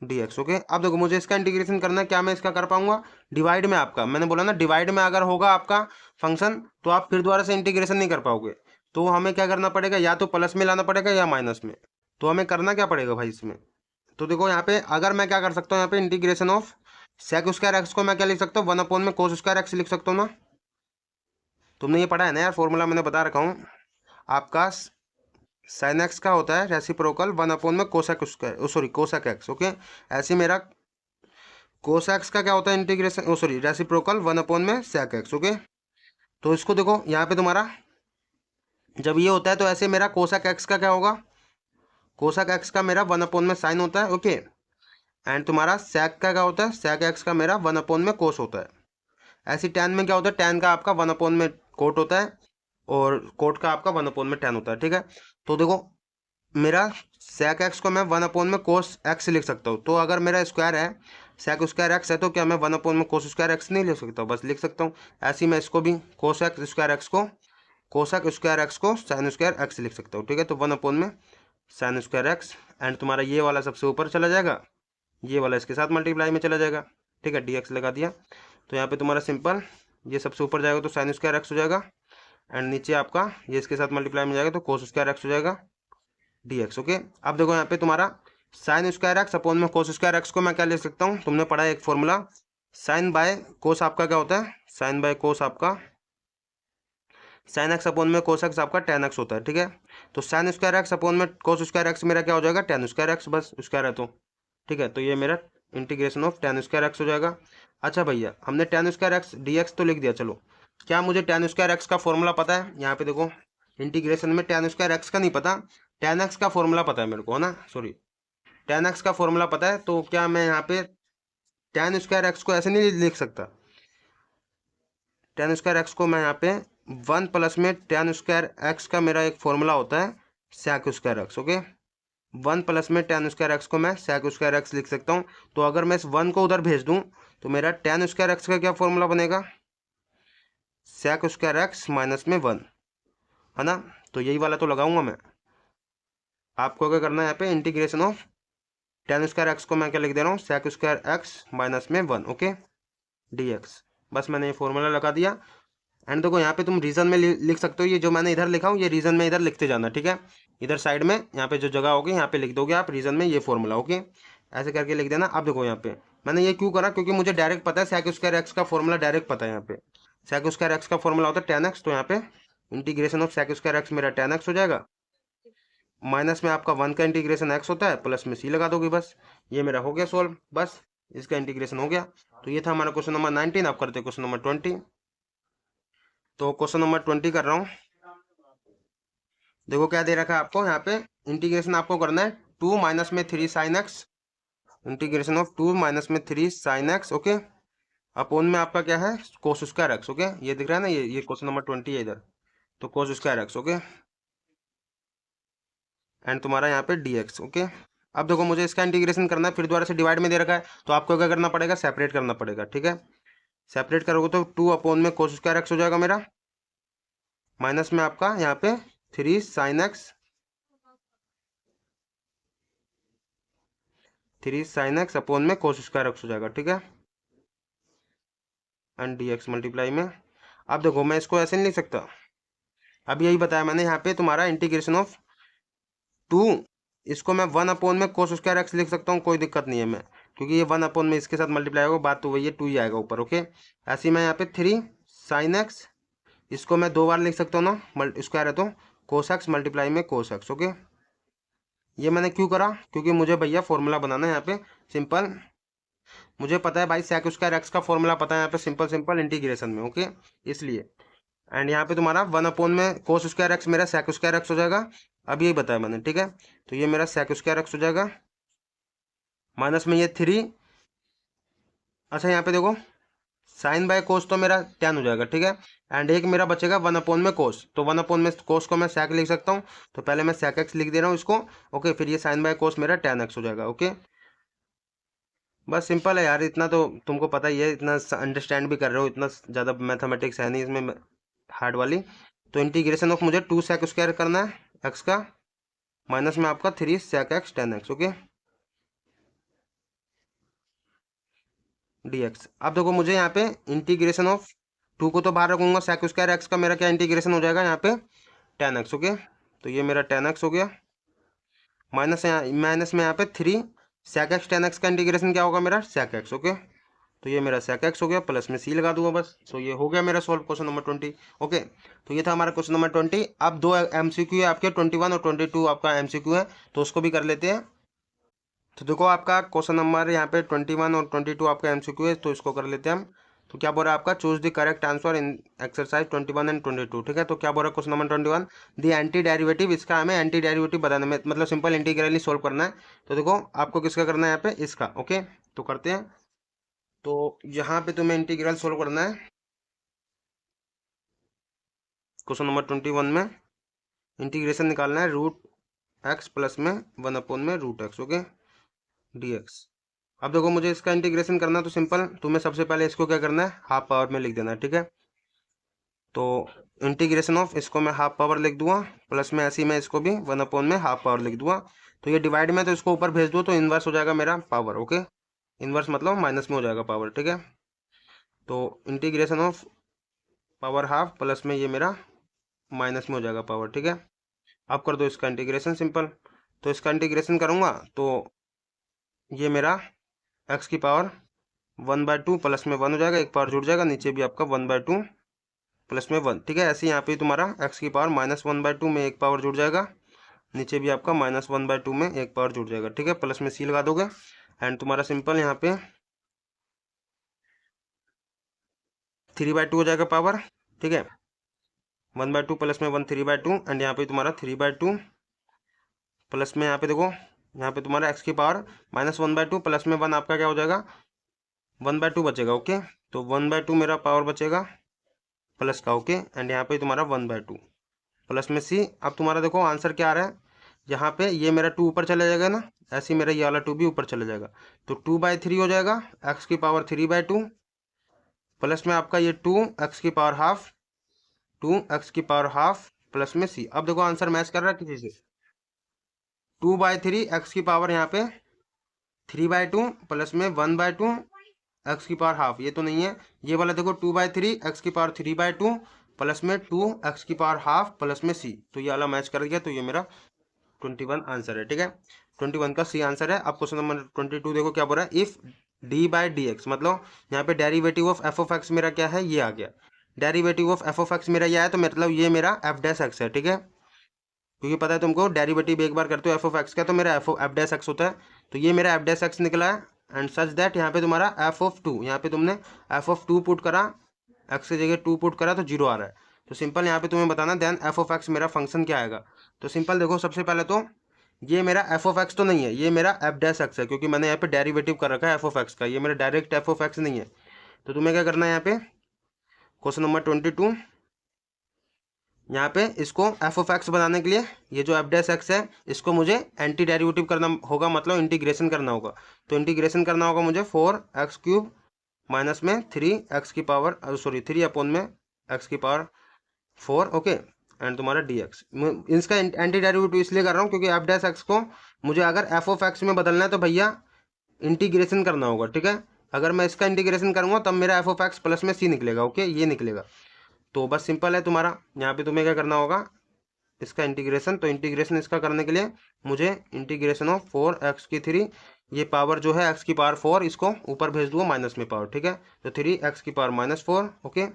Speaker 1: dx। Okay, अब देखो मुझे इसका इंटीग्रेशन करना है, क्या मैं इसका कर पाऊंगा, डिवाइड में आपका मैंने बोला ना, डिवाइड में अगर होगा आपका फंक्शन तो आप फिर दोबारा से इंटीग्रेशन नहीं कर पाओगे, तो हमें क्या करना पड़ेगा, या तो प्लस में लाना पड़ेगा या माइनस में। तो हमें करना क्या पड़ेगा भाई इसमें, तो देखो यहाँ पे अगर मैं क्या कर सकता हूँ, यहाँ पे integration of sec square x को मैं क्या लिख सकता हूँ, 1 अपॉन में कोस स्क्वायर एक्स लिख सकता हूँ ना। तुमने ये पढ़ा है ना यार, फॉर्मूला मैंने बता रखा हूँ आपका, साइन एक्स का होता है रेसिप्रोकल 1 अपॉन में cosec square, sorry cosec x. Okay, ऐसे मेरा कोस एक्स का क्या होता है इंटीग्रेशन, सॉरी रेसिप्रोकल 1 अपॉन में सेक एक्स। ओके, तो इसको देखो यहाँ पे तुम्हारा जब ये होता है तो ऐसे मेरा कोसेक एक्स का क्या होगा, कोसेक एक्स का मेरा 1 अपॉन में साइन होता है। ओके, एंड तुम्हारा सेक का क्या होता है, सेक एक्स का मेरा 1 अपॉन में कोस होता है। ऐसी टैन में क्या होता है, टैन का आपका 1 अपॉन में कोट होता है और कोट का आपका 1 अपॉन में टैन होता है। ठीक है, तो देखो मेरा सेक एक्स को मैं 1 अपॉन में कोस एक्स लिख सकता हूँ, तो अगर मेरा स्क्वायर है सेक स्क्वायर एक्स है तो क्या मैं 1 अपॉन में कोस स्क्वायर एक्स नहीं लिख सकता, बस लिख सकता हूँ। ऐसे ही मैं इसको भी कोसेक स्क्वायर एक्स को कोसेक स्क्वायर एक्स को साइन स्क्वायर एक्स लिख सकता हूँ। ठीक है, तो 1 अपॉन में साइन स्क्वायर एक्स, एंड तुम्हारा ये वाला सबसे ऊपर चला जाएगा, ये वाला इसके साथ मल्टीप्लाई में चला जाएगा। ठीक है, dx लगा दिया, तो यहाँ पे तुम्हारा सिंपल ये सबसे ऊपर जाएगा तो साइन स्क्वायर एक्स हो जाएगा, एंड नीचे आपका ये इसके साथ मल्टीप्लाई में जाएगा तो कोस स्क्वायर एक्स हो जाएगा dx। ओके, अब देखो यहाँ पे तुम्हारा साइन स्क्वायर एक्स अपॉन में कोस स्क्वायर एक्स को मैं क्या लिख सकता हूँ, तुमने पढ़ा है एक फॉर्मूला, साइन बाय कोस आपका क्या होता है, साइन बाय कोस आपका साइन एक्स अपॉन में कोस एक्स आपका 10x होता है। ठीक है, तो साइन स्क्वायर एक्स अपॉन में कोस स्क्वायर एक्स मेरा क्या हो जाएगा, tan स्क्वायर एक्स, बस स्क्वायर है तो। ठीक है, तो ये मेरा integration of tan square x हो जाएगा। अच्छा भैया, हमने tan स्क्वायर एक्स dx तो लिख दिया, चलो क्या मुझे tan स्क्वायर एक्स का फॉर्मूला पता है, यहाँ पे देखो इंटीग्रेशन में tan स्क्वायर एक्स का नहीं पता, tan x का फॉर्मूला पता है मेरे को, है ना, सॉरी tan x का फॉर्मूला पता है, तो क्या मैं यहाँ पे tan स्क्वायर एक्स को ऐसे नहीं लिख सकता, tan स्क्वायर एक्स को मैं यहाँ पे 1 प्लस में tan स्क्वायर एक्स का मेरा एक फॉर्मूला होता है sec square x. Okay, 1 plus में tan स्क्वायर एक्स को मैं सेक स्क्वायर एक्स लिख सकता हूँ। तो अगर मैं इस 1 को उधर भेज दूँ तो मेरा tan स्क्वायर एक्स का क्या फॉर्मूला बनेगा, सेक स्क्वायर एक्स माइनस में 1, है ना, तो यही वाला तो लगाऊंगा मैं। आपको क्या करना है, यहाँ पे integration of tan square x को मैं क्या लिख दे रहा हूँ, सेक स्क्वायर एक्स माइनस में 1। ओके, dx, बस मैंने ये फॉर्मूला लगा दिया। एंड देखो यहाँ पे तुम रीजन में लिख सकते हो, ये जो मैंने इधर लिखा हूँ ये रीजन में इधर लिखते जाना। ठीक है, इधर साइड में यहाँ पे जो जगह होगी यहाँ पे लिख दोगे आप रीजन में ये फॉर्मूला। ओके, ऐसे करके लिख देना। अब देखो यहाँ पे मैंने ये क्यों करा, क्योंकि मुझे डायरेक्ट पता है सेक स्क्वायर एक्स का फॉर्मूला डायरेक्ट पता है। यहाँ पे सेक स्क्वायर एक्स का फॉर्मूला होता है tan x, तो यहाँ पे integration of sec square x मेरा tan x हो जाएगा, माइनस में आपका 1 का इंटीग्रेशन x होता है, प्लस में c लगा दोगे, बस ये मेरा हो गया सोल्व, बस इसका इंटीग्रेशन हो गया। तो ये था हमारा क्वेश्चन नंबर 19। आप करते क्वेश्चन नंबर 20। तो क्वेश्चन नंबर 20 कर रहा हूँ, देखो क्या दे रखा है आपको, यहाँ पे इंटीग्रेशन आपको करना है 2 माइनस में 3 sine x, integration of 2 minus में 3 साइन एक्स। ओके, अपोन में आपका क्या है, कोस स्क्वायर एक्स। ओके, ये दिख रहा है ना, ये क्वेश्चन नंबर 20 है इधर, तो कोस स्क्वायर एक्स। ओके, एंड तुम्हारा यहाँ पे डी एक्स। ओके, अब देखो मुझे इसका इंटीग्रेशन करना है, फिर दोबारा से डिवाइड में दे रखा है, तो आपको क्या करना पड़ेगा, सेपरेट करना पड़ेगा। ठीक है, सेपरेट करोगे तो 2 अपोन में कोस स्क्वायर एक्स हो जाएगा मेरा, माइनस में आपका यहाँ पे 3 sine x, 3 sine x upon में कोस स्क्वायर एक्स हो जाएगा। ठीक है, एंड डी एक्स मल्टीप्लाई में। अब देखो मैं इसको ऐसे नहीं लिख सकता, अब यही बताया मैंने, यहाँ पे तुम्हारा इंटीग्रेशन ऑफ 2, इसको मैं 1 अपोन में कोस स्क्वायर एक्स लिख सकता हूँ, कोई दिक्कत नहीं है मैं, क्योंकि ये 1 अपोन में इसके साथ मल्टीप्लाई होगा, बात तो वही है, 2 ही आएगा ऊपर। ओके, ऐसे ही मैं यहाँ पे 3 साइन एक्स, इसको मैं 2 बार लिख सकता हूँ ना, स्क्वायर है तो कोस एक्स मल्टीप्लाई में कोस एक्स। ओके, ये मैंने क्यों करा, क्योंकि मुझे भैया फॉर्मूला बनाना है यहाँ पे सिंपल, मुझे पता है भाई सेक स्क्वायर एक्स का फॉर्मूला पता है यहाँ पे, सिंपल सिंपल इंटीग्रेशन में। ओके, इसलिए एंड यहाँ पे तुम्हारा 1 अपोन में कोस स्क्वायर एक्स मेरा सेक स्क्वायर एक्स हो जाएगा, अब यही बताया मैंने। ठीक है, तो ये मेरा सेक स्क्वायर एक्स हो जाएगा, माइनस में ये 3। अच्छा यहाँ पे देखो साइन बाय कोस तो मेरा 10 हो जाएगा। ठीक है, एंड एक मेरा बचेगा 1 अपोन में कोस, तो 1 अपोन में कोस को मैं सेक लिख सकता हूँ, तो पहले मैं सेक एक्स लिख दे रहा हूँ इसको। ओके, फिर ये साइन बाय कोस मेरा 10 एक्स हो जाएगा। ओके, बस सिंपल है यार, इतना तो तुमको पता ही है, इतना अंडरस्टैंड भी कर रहे हो, इतना ज़्यादा मैथमेटिक्स है नहीं इसमें हार्ड वाली। तो इंटीग्रेशन ऑफ मुझे 2 सेक स्क्वायर करना है एक्स का, माइनस में आपका 3 sec x 10 x. Okay, d x. अब देखो मुझे यहाँ पे इंटीग्रेशन ऑफ 2 को तो बाहर रखूंगा, सेक स्क्वायर एक्स का मेरा क्या इंटीग्रेशन हो जाएगा यहाँ पे 10 एक्स। ओके, तो ये मेरा 10 एक्स हो गया, माइनस में यहाँ पे 3 सेक एक्स 10 एक्स का इंटीग्रेशन क्या होगा मेरा सेक एक्स। ओके, तो ये मेरा सेक एक्स हो गया, प्लस में सी लगा दूंगा बस। तो ये हो गया मेरा सॉल्व क्वेश्चन नंबर 20। ओके, तो ये था हमारा क्वेश्चन नंबर 20। अब 2 एमसीक्यू है आपके, 21 और 22 आपका एमसीक्यू है, तो उसको भी कर लेते हैं। तो देखो आपका क्वेश्चन नंबर यहाँ पे 21 और 22 आपका एमसीक्यू है, तो इसको कर लेते हैं हम। तो क्या बोल रहा है आपका, choose the correct answer in exercise 21 and 22। ठीक है, तो क्या बोल रहा है question number 21, the anti derivative, इसका हमें एंटी डेरिवेटिव बताना है, मतलब सिंपल इंटीग्रली सोल्व करना है। तो देखो आपको किसका करना है यहाँ पे, इसका। ओके, तो करते हैं। तो यहाँ पे तुम्हें इंटीग्रल सोल्व करना है क्वेश्चन नंबर 21 में, इंटीग्रेशन निकालना है रूट एक्स प्लस में 1 अपोन में root x. Okay, d x. अब देखो मुझे इसका इंटीग्रेशन करना है, तो सिंपल तुम्हें सबसे पहले इसको क्या करना है, हाफ पावर में लिख देना है। ठीक है, तो इंटीग्रेशन ऑफ इसको मैं हाफ पावर लिख दूंगा, प्लस में ऐसे ही मैं इसको भी 1 अपोन में हाफ पावर लिख दूंगा। तो ये डिवाइड में, तो इसको ऊपर भेज दो, तो इन्वर्स हो जाएगा मेरा पावर। ओके, इन्वर्स मतलब माइनस में हो जाएगा पावर। ठीक है, तो integration of power half plus में ये मेरा माइनस में हो जाएगा पावर। ठीक है, अब कर दो इसका इंटीग्रेशन सिंपल। तो इसका इंटीग्रेशन करूंगा तो ये मेरा एक्स की पावर 1/2 प्लस में 1 हो जाएगा, एक पावर जुड़ जाएगा, नीचे भी आपका 1/2 प्लस में 1। ठीक है, ऐसे यहाँ पे तुम्हारा एक्स की पावर -1/2 में एक पावर जुड़ जाएगा, नीचे भी आपका -1/2 में एक पावर जुड़ जाएगा। ठीक है, प्लस में सी लगा दोगे, एंड तुम्हारा सिंपल यहाँ पे 3/2 हो जाएगा पावर। ठीक है, 1/2 प्लस में 1 3/2, एंड यहाँ पे तुम्हारा 3/2 प्लस में यहाँ पे देखो, यहाँ पे तुम्हारा एक्स की पावर -1/2 प्लस में 1 आपका क्या हो जाएगा 1/2 बचेगा। ओके, तो 1/2 मेरा पावर बचेगा प्लस का। ओके, एंड यहाँ पे तुम्हारा 1/2 प्लस में सी। अब तुम्हारा देखो आंसर क्या आ रहा है, यहाँ पे ये मेरा 2 ऊपर चला जाएगा ना, ऐसे ही मेरा ये वाला 2 भी ऊपर चला जाएगा, तो 2/3 हो जाएगा, एक्स की पावर 3/2 प्लस में आपका ये 2 एक्स की पावर हाफ, 2 एक्स की पावर हाफ प्लस में सी। अब देखो आंसर मैच कर रहा है किसी से, 2/3 एक्स की पावर यहाँ पे 3/2 प्लस में 1/2 एक्स की पावर हाफ, ये तो नहीं है, ये वाला देखो 2/3 एक्स की पावर 3/2 प्लस में 2 एक्स की पावर हाफ प्लस में सी, तो ये वाला मैच कर गया, तो ये मेरा 21 आंसर है। ठीक है, 21 का सी आंसर है। अब क्वेश्चन नंबर 22 देखो क्या बोल रहा है, इफ d/dx, मतलब यहाँ पे derivative of F of x मेरा क्या है, ये आ गया, derivative of F of x मेरा ये है, तो मतलब ये मेरा एफ डैश एक्स है। ठीक है, क्योंकि पता है तुमको डेरिवेटिव एक बार करते हो एफ ऑफ एक्स का, तो मेरा एफ डैश एक्स होता है, तो ये मेरा एफ डैश एक्स निकला है, एंड सच दैट यहाँ पे तुम्हारा एफ ऑफ 2, यहाँ पे तुमने एफ ऑफ 2 पुट करा, एक्स की जगह 2 पुट करा, तो 0 आ रहा है। तो सिंपल यहाँ पे तुम्हें बताना देन एफ ऑफ एक्स मेरा फंक्शन क्या आएगा। तो सिंपल देखो सबसे पहले तो ये मेरा एफ ऑफ एक्स तो नहीं है, ये मेरा एफ डैश एक्स है, क्योंकि मैंने यहाँ पे डेरिवेटिव कर रखा है एफ ऑफ एक्स का, ये मेरा डायरेक्ट एफ ऑफ एक्स नहीं है। तो तुम्हें क्या करना है यहाँ पे क्वेश्चन नंबर 22, यहाँ पे इसको एफ ऑफ एक्स बनाने के लिए ये जो एफ डैश एक्स है इसको मुझे एंटी डेरिवेटिव करना होगा, मतलब इंटीग्रेशन करना होगा। तो इंटीग्रेशन करना होगा मुझे 4x³ माइनस में 3x की पावर 3 में x की पावर 4, ओके, एंड तुम्हारा dx। इसका एंटी डेरिवेटिव इसलिए कर रहा हूँ क्योंकि एफ डैश एक्स को मुझे अगर एफ ऑफ एक्स में बदलना है तो भैया इंटीग्रेशन करना होगा, ठीक है। अगर मैं इसका इंटीग्रेशन करूँगा तब मेरा एफ ऑफ एक्स प्लस में सी निकलेगा, ओके, ये निकलेगा। तो बस सिंपल है तुम्हारा, यहाँ पे तुम्हें क्या करना होगा इसका इंटीग्रेशन। तो इंटीग्रेशन इसका करने के लिए मुझे इंटीग्रेशन ऑफ 4x³ ये पावर जो है x की पावर 4 इसको ऊपर भेज दूंगा माइनस में पावर, ठीक है। तो 3x की पावर -4, ओके।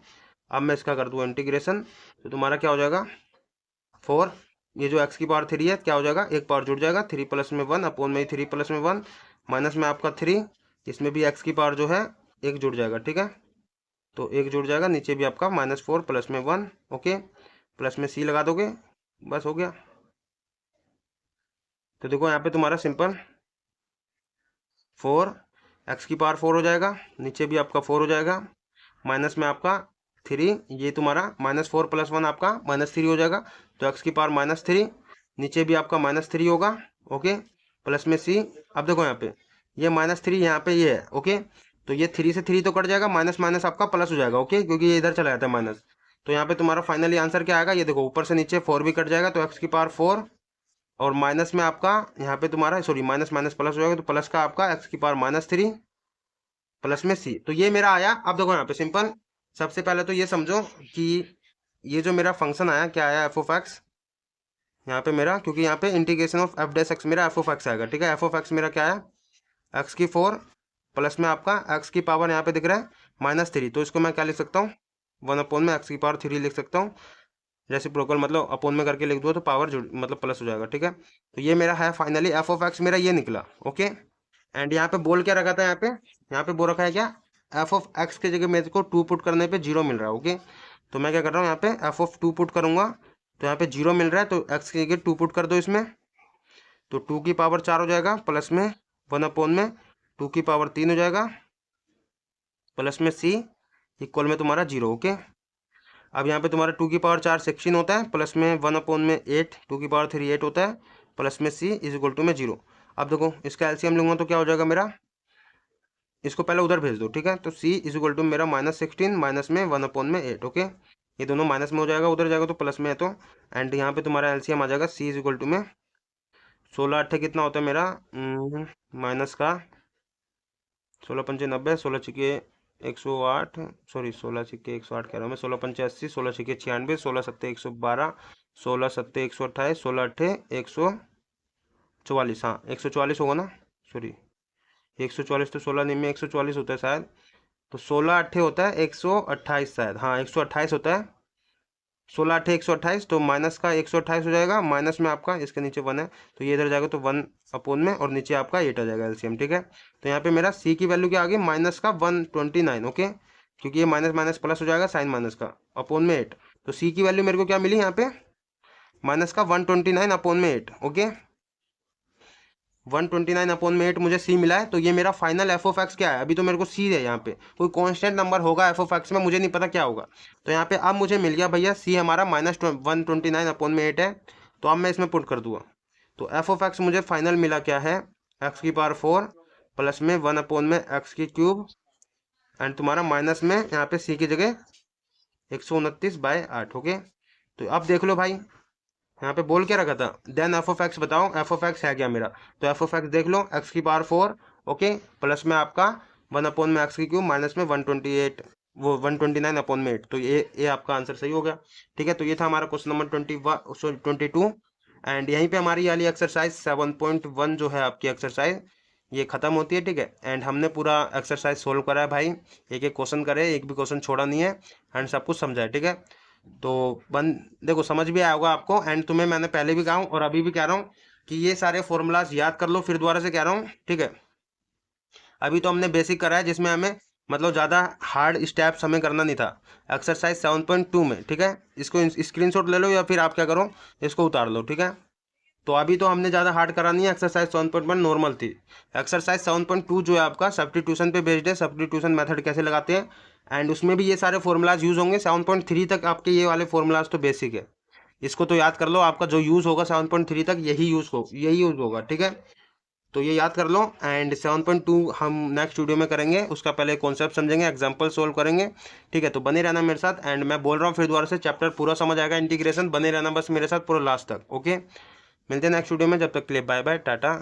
Speaker 1: अब मैं इसका कर दूंगा इंटीग्रेशन, तो तुम्हारा क्या हो जाएगा 4, ये जो x की पावर 3 है क्या हो जाएगा, एक पावर जुड़ जाएगा, 3 + 1 अपॉन में 3 + 1 माइनस में आपका 3, इसमें भी x की पावर जो है एक जुड़ जाएगा, ठीक है। तो एक जुड़ जाएगा, नीचे भी आपका -4 + में 1, ओके, प्लस में सी लगा दोगे, बस हो गया। तो देखो यहाँ पे तुम्हारा सिंपल 4x की पावर 4 हो जाएगा, नीचे भी आपका 4 हो जाएगा, माइनस में आपका 3, ये तुम्हारा -4 + 1 आपका -3 हो जाएगा। तो x की पावर -3, नीचे भी आपका -3 होगा, ओके, प्लस में सी। अब देखो यहाँ पे ये -3 यहाँ पे ये है, ओके। तो ये 3 से 3 तो कट जाएगा, माइनस माइनस आपका प्लस हो जाएगा, ओके, क्योंकि ये इधर चला जाता है माइनस। तो यहाँ पे तुम्हारा फाइनली आंसर क्या आएगा, ये देखो ऊपर से नीचे 4 भी कट जाएगा, तो x की पावर 4 और माइनस में आपका यहाँ पे तुम्हारा सॉरी माइनस माइनस प्लस हो जाएगा, तो प्लस का आपका x की पावर -3 प्लस में सी। तो ये मेरा आया। अब देखो यहाँ पे सिंपल, सबसे पहले तो ये समझो कि ये जो मेरा फंक्शन आया क्या आया, एफ ऑफ एक्स, यहाँ पे मेरा, क्योंकि यहाँ पे integration of F dash x मेरा एफ ऑफ एक्स आएगा, ठीक है। एफ ऑफ एक्स मेरा क्या है, एक्स की 4 प्लस में आपका एक्स की पावर यहाँ पे दिख रहा है -3, तो इसको मैं क्या लिख सकता हूँ 1 में एक्स की पावर 3 लिख सकता हूँ। जैसे प्रोकल मतलब अपॉन में करके लिख दो तो पावर मतलब प्लस हो जाएगा, ठीक है। तो ये मेरा है फाइनली एफ ऑफ एक्स मेरा ये निकला, ओके। एंड यहाँ पे बोल क्या रखा था, यहाँ पे बोल रखा है क्या, एफ ऑफ एक्स की जगह मेरे को 2 पुट करने पे 0 मिल रहा है, ओके। तो मैं क्या कर रहा हूँ यहाँ पे एफ ऑफ 2 पुट करूंगा, तो यहाँ पे 0 मिल रहा है, तो एक्स की जगह 2 पुट कर दो इसमें, तो 2 की पावर 4 हो जाएगा, प्लस में 1 में 2 की पावर 3 हो जाएगा, प्लस में सी इक्वल में तुम्हारा 0, ओके। अब यहाँ पे तुम्हारा 2 की पावर 4 16 होता है, प्लस में 1 में 8, 2 की पावर 3 8 होता है, प्लस में सी इज इक्वल टू में 0। अब देखो इसका एलसीएम लूंगा तो क्या हो जाएगा मेरा, इसको पहले उधर भेज दो, ठीक है। तो सी इज इक्वल टू मेरा -16 माइनस में 1 में 8, ओके। ये दोनों माइनस में हो जाएगा, उधर जाएगा तो प्लस में है, तो एंड यहाँ पे तुम्हारा एलसीएम आ जाएगा सी इज इक्वल टू में 16 8 कितना होता है मेरा माइनस का 16 पंचे 90, 16 छिके 108, सॉरी 16 छिके 108 कह रहा हूँ मैं, 16 पंचे 80, 16 छिके 96, 16 सत्ते 112, 16 सत्ते 128, 16 अट्ठे 144, हाँ 144 होगा ना, सॉरी 144 तो 16 नहीं में 144 होता है शायद, तो 16 अट्ठे होता है 128 शायद, हाँ 128 होता है, 16 अट्ठे 128, तो माइनस का 128 हो जाएगा, माइनस में आपका इसके नीचे 1 है, तो ये इधर जाएगा तो 1 में और नीचे आपका 8 आ जाएगा एलसीएम, ठीक है। तो यहाँ पे मेरा सी की वैल्यू क्या आ गई, माइनस का 129, ओके, क्योंकि ये माइनस माइनस प्लस हो जाएगा, साइन माइनस का अपॉन में 8। तो सी की वैल्यू मेरे को क्या मिली यहाँ पे, माइनस का 129 अपॉन में 8, ओके, 129 अपॉन में 8 मुझे सी मिला है। तो ये मेरा फाइनल एफ ऑफ एक्स क्या है, अभी तो मेरे को सी है, यहाँ पे कोई कांस्टेंट नंबर होगा एफ ऑफ एक्स में, मुझे नहीं पता क्या होगा। तो यहाँ पे अब मुझे मिल गया भैया सी हमारा -129 अपॉन में 8 है, तो अब मैं इसमें पुट कर दूंगा। तो एफ ऑफ एक्स मुझे फाइनल मिला क्या है, एक्स की पावर 4 प्लस में 1/x³ एंड तुम्हारा माइनस में यहाँ पे सी की जगह 129/8, ओके। तो अब देख लो भाई यहाँ पे बोल क्या रखा था, देन एफ ऑफ एक्स बताओ एफ ऑफ एक्स है क्या मेरा। तो एफ ऑफ एक्स देख लो, एक्स की पावर 4, ओके, प्लस में आपका 1 में x³ माइनस में 128 वो 129 अपॉन में 8, तो ये आपका आंसर सही हो गया, ठीक है। तो ये था हमारा क्वेश्चन नंबर 22 एंड यहीं पे हमारी वाली एक्सरसाइज 7.1 जो है आपकी एक्सरसाइज ये खत्म होती है, ठीक है। एंड हमने पूरा एक्सरसाइज सोल्व करा है भाई, एक एक क्वेश्चन करे, एक भी क्वेश्चन छोड़ा नहीं है एंड सब कुछ समझा है, ठीक है। तो देखो समझ भी आया होगा आपको, एंड तुम्हें मैंने पहले भी कहा हूँ और अभी भी कह रहा हूँ कि ये सारे फॉर्मूलाज याद कर लो, फिर दोबारा से कह रहा हूँ, ठीक है। अभी तो हमने बेसिक करा है जिसमें हमें मतलब ज़्यादा हार्ड स्टेप्स हमें करना नहीं था एक्सरसाइज 7.2 में, ठीक है। इसको स्क्रीनशॉट ले लो या फिर आप क्या करो इसको उतार लो, ठीक है। तो अभी तो हमने ज़्यादा हार्ड करा नहीं है, एक्सरसाइज 7.1 नॉर्मल थी। एक्सरसाइज 7.2 जो है आपका सब्स्टिट्यूशन पे बेस्ड है, सब्स्टिट्यूशन मेथड कैसे लगाते हैं, एंड उसमें भी ये सारे फॉर्मूलाज यूज़ होंगे। 7.3 तक आपके ये वाले फॉर्मूलाज तो बेसिक है, इसको तो याद कर लो। आपका जो यूज़ होगा 7.3 तक यही यूज़ होगा, ठीक है। तो ये याद कर लो। एंड 7.2 हम नेक्स्ट वीडियो में करेंगे, उसका पहले कॉन्सेप्ट समझेंगे, एग्जांपल सोल्व करेंगे, ठीक है। तो बने रहना मेरे साथ, एंड मैं बोल रहा हूँ फिर दोबारा से, चैप्टर पूरा समझ आएगा इंटीग्रेशन, बने रहना बस मेरे साथ पूरा लास्ट तक, ओके। मिलते हैं नेक्स्ट वीडियो में, जब तक के लिए बाय बाय, टाटा।